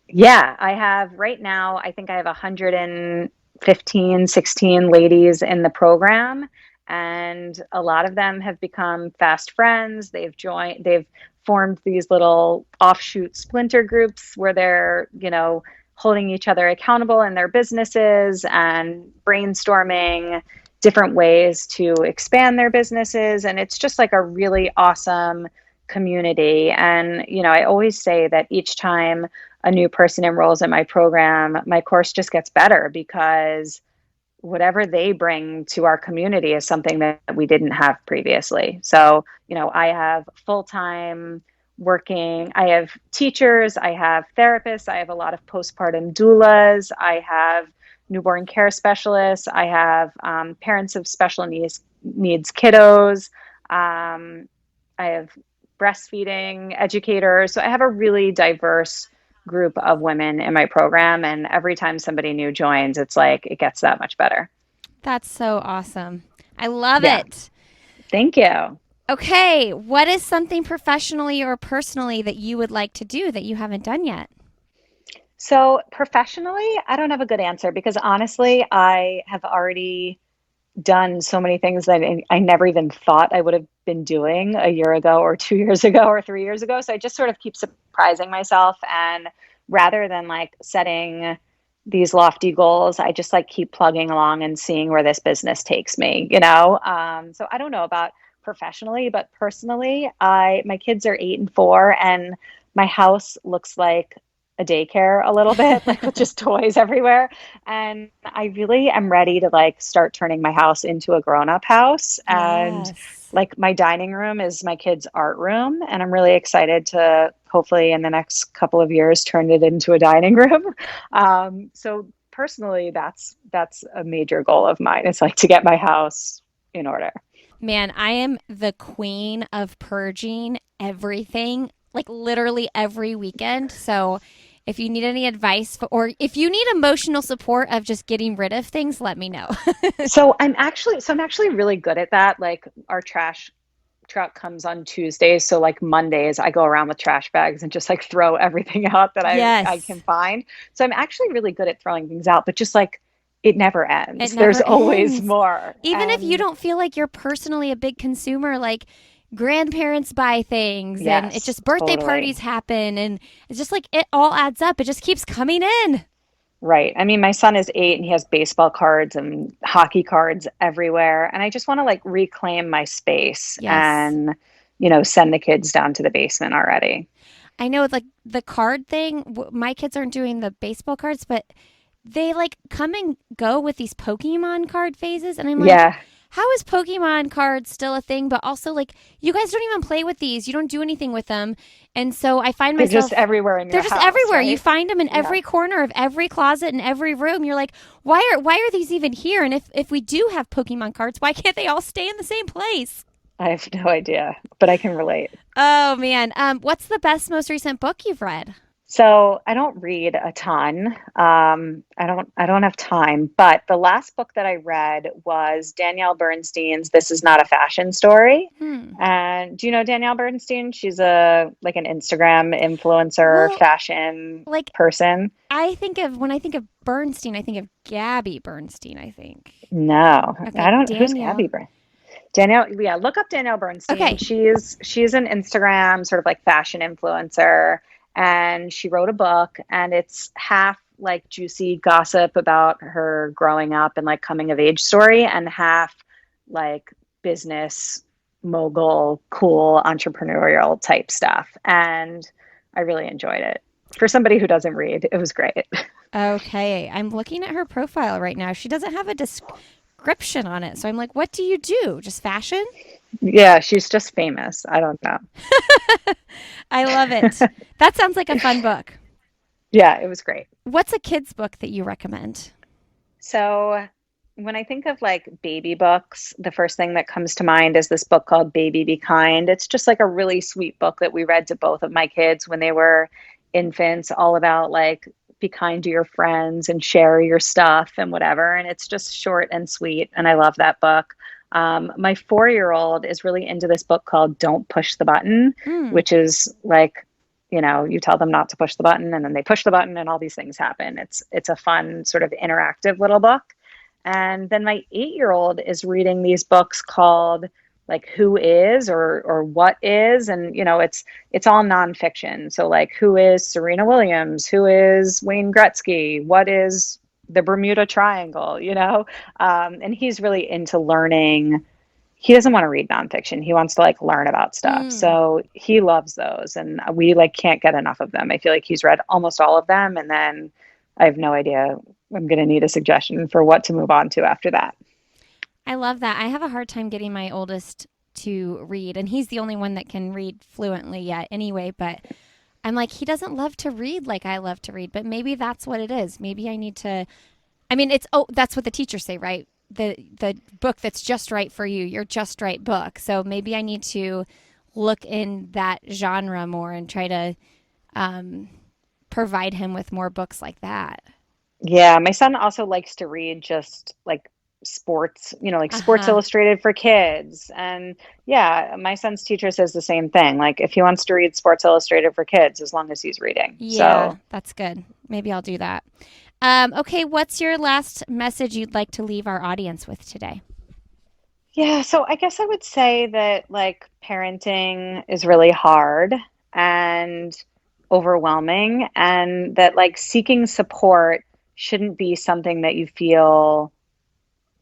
Yeah, I have right now, I think I have 115, 16 ladies in the program, and a lot of them have become fast friends. They've formed these little offshoot splinter groups where they're, holding each other accountable in their businesses and brainstorming different ways to expand their businesses. And it's just like a really awesome community. And, I always say that each time a new person enrolls in my program, my course just gets better because whatever they bring to our community is something that we didn't have previously. So, I have full-time working, I have teachers, I have therapists, I have a lot of postpartum doulas, I have newborn care specialists, I have parents of special needs kiddos, I have breastfeeding educators. So I have a really diverse group of women in my program, and every time somebody new joins, it's like it gets that much better. That's so awesome. I love Yeah. it. Thank you. Okay, what is something professionally or personally that you would like to do that you haven't done yet? So professionally, I don't have a good answer because honestly, I have already done so many things that I never even thought I would have been doing a year ago or 2 years ago or 3 years ago. So I just sort of keep surprising myself. And rather than like setting these lofty goals, I just like keep plugging along and seeing where this business takes me. So I don't know about professionally, but personally, my kids are 8 and 4, and my house looks like a daycare a little bit, like with just toys everywhere. And I really am ready to like start turning my house into a grown-up house. And Yes. like my dining room is my kids' art room. And I'm really excited to hopefully in the next couple of years turn it into a dining room. So personally, that's a major goal of mine. It's like to get my house in order. Man, I am the queen of purging everything, like literally every weekend. So if you need any advice or if you need emotional support of just getting rid of things, let me know. So I'm actually really good at that. Like our trash truck comes on Tuesdays, so like Mondays I go around with trash bags and just like throw everything out that I Yes. can find. So I'm actually really good at throwing things out, but just like it never It ends. There's never always ends. more. Even if you And don't feel like you're personally a big consumer, like grandparents buy things and it yes, just birthday totally. parties happen and it's just like it all adds up. It just keeps coming in. Right. I mean, my son is 8 and he has baseball cards and hockey cards everywhere. And I just want to like reclaim my space Yes. and, send the kids down to the basement already. I know like the card thing, my kids aren't doing the baseball cards, but they like come and go with these Pokemon card phases. And I'm like, Yeah. how is Pokemon cards still a thing? But also, like, you guys don't even play with these. You don't do anything with them. And so I find They're just myself, everywhere in they're your just house, everywhere. You right? find them in Yeah. every corner of every closet and every room. You're like, why are these even here? And if we do have Pokemon cards, why can't they all stay in the same place? I have no idea, but I can relate. Oh man. What's the best, most recent book you've read? So I don't read a ton. I don't have time, but the last book that I read was Danielle Bernstein's This Is Not a Fashion Story. Hmm. And do you know Danielle Bernstein? She's a like an Instagram influencer, Well, fashion like person. when I think of Bernstein, I think of Gabby Bernstein, I think. No, Okay, I don't. Who's Danielle. Gabby Bernstein? Danielle, yeah, look up Danielle Bernstein. Okay. She's an Instagram sort of like fashion influencer, and she wrote a book, and it's half like juicy gossip about her growing up and like coming of age story, and half like business mogul, cool, entrepreneurial type stuff. And I really enjoyed it. For somebody who doesn't read, it was great. Okay, I'm looking at her profile right now. She doesn't have a description on it. So I'm like, what do you do? Just fashion? Yeah, she's just famous. I don't know. I love it. That sounds like a fun book. Yeah, it was great. What's a kid's book that you recommend? So when I think of like baby books, the first thing that comes to mind is this book called Baby Be Kind. It's just like a really sweet book that we read to both of my kids when they were infants, all about like be kind to your friends and share your stuff and whatever. And it's just short and sweet. And I love that book. My 4-year-old is really into this book called Don't Push the Button, Mm. which is like, you tell them not to push the button and then they push the button and all these things happen. It's a fun sort of interactive little book. And then my 8-year-old is reading these books called like Who Is or What Is, and it's all nonfiction. So like who is Serena Williams? Who is Wayne Gretzky? What is the Bermuda Triangle? And he's really into learning. He doesn't want to read nonfiction. He wants to like learn about stuff. Mm. So he loves those, and we like can't get enough of them. I feel like he's read almost all of them, and then I have no idea. I'm going to need a suggestion for what to move on to after that. I love that. I have a hard time getting my oldest to read, and he's the only one that can read fluently yet anyway, but I'm like, he doesn't love to read like I love to read, but maybe that's what it is. Maybe I need to, that's what the teachers say, right? The book that's just right for you, your just right book. So maybe I need to look in that genre more and try to provide him with more books like that. Yeah, my son also likes to read just like sports, like Sports Uh-huh. Illustrated for kids. And yeah, my son's teacher says the same thing. Like if he wants to read Sports Illustrated for kids, as long as he's reading. Yeah, So that's good. Maybe I'll do that. Okay, what's your last message you'd like to leave our audience with today? yeah, so I guess I would say that like parenting is really hard and overwhelming, and that like seeking support shouldn't be something that you feel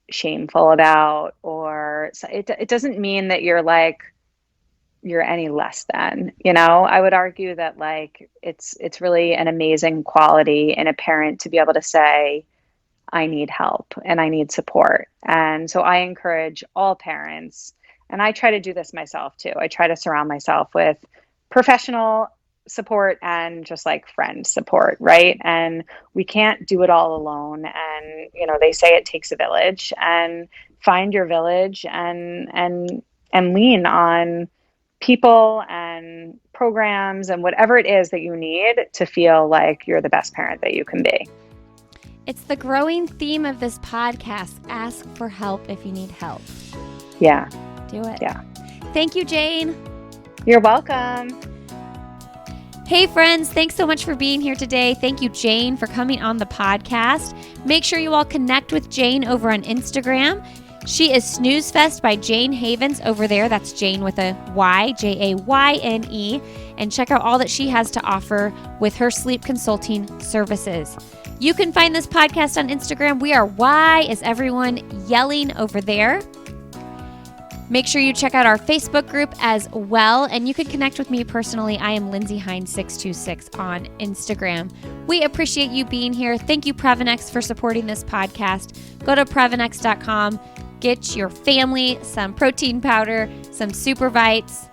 shameful about, or so it doesn't mean that you're any less than. I would argue that like it's really an amazing quality in a parent to be able to say, I need help and I need support. And so I encourage all parents, and I try to do this myself too. I try to surround myself with professional support and just like friend support, right? And we can't do it all alone. And they say it takes a village, and find your village and lean on people and programs and whatever it is that you need to feel like you're the best parent that you can be. It's the growing theme of this podcast. Ask for help if you need help. Yeah. Do it. Yeah. Thank you, Jayne. You're welcome. Hey, friends, thanks so much for being here today. Thank you, Jayne, for coming on the podcast. Make sure you all connect with Jayne over on Instagram. She is Snoozefest by Jayne Havens over there. That's Jayne with a Y, Jayne. And check out all that she has to offer with her sleep consulting services. You can find this podcast on Instagram. We are Why Is Everyone Yelling over there. Make sure you check out our Facebook group as well, and you can connect with me personally. I am Lindsay Hines 626 on Instagram. We appreciate you being here. Thank you, Previnex, for supporting this podcast. Go to Previnex.com. Get your family some protein powder, some Super Bites.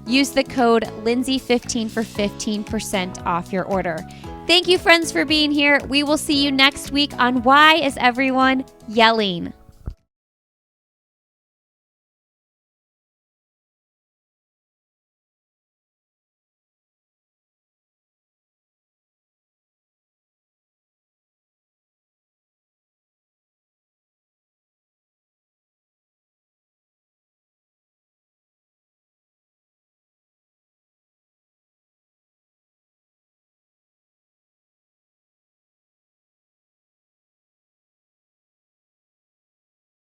Use the code Lindsay15 for 15% off your order. Thank you, friends, for being here. We will see you next week on Why Is Everyone Yelling?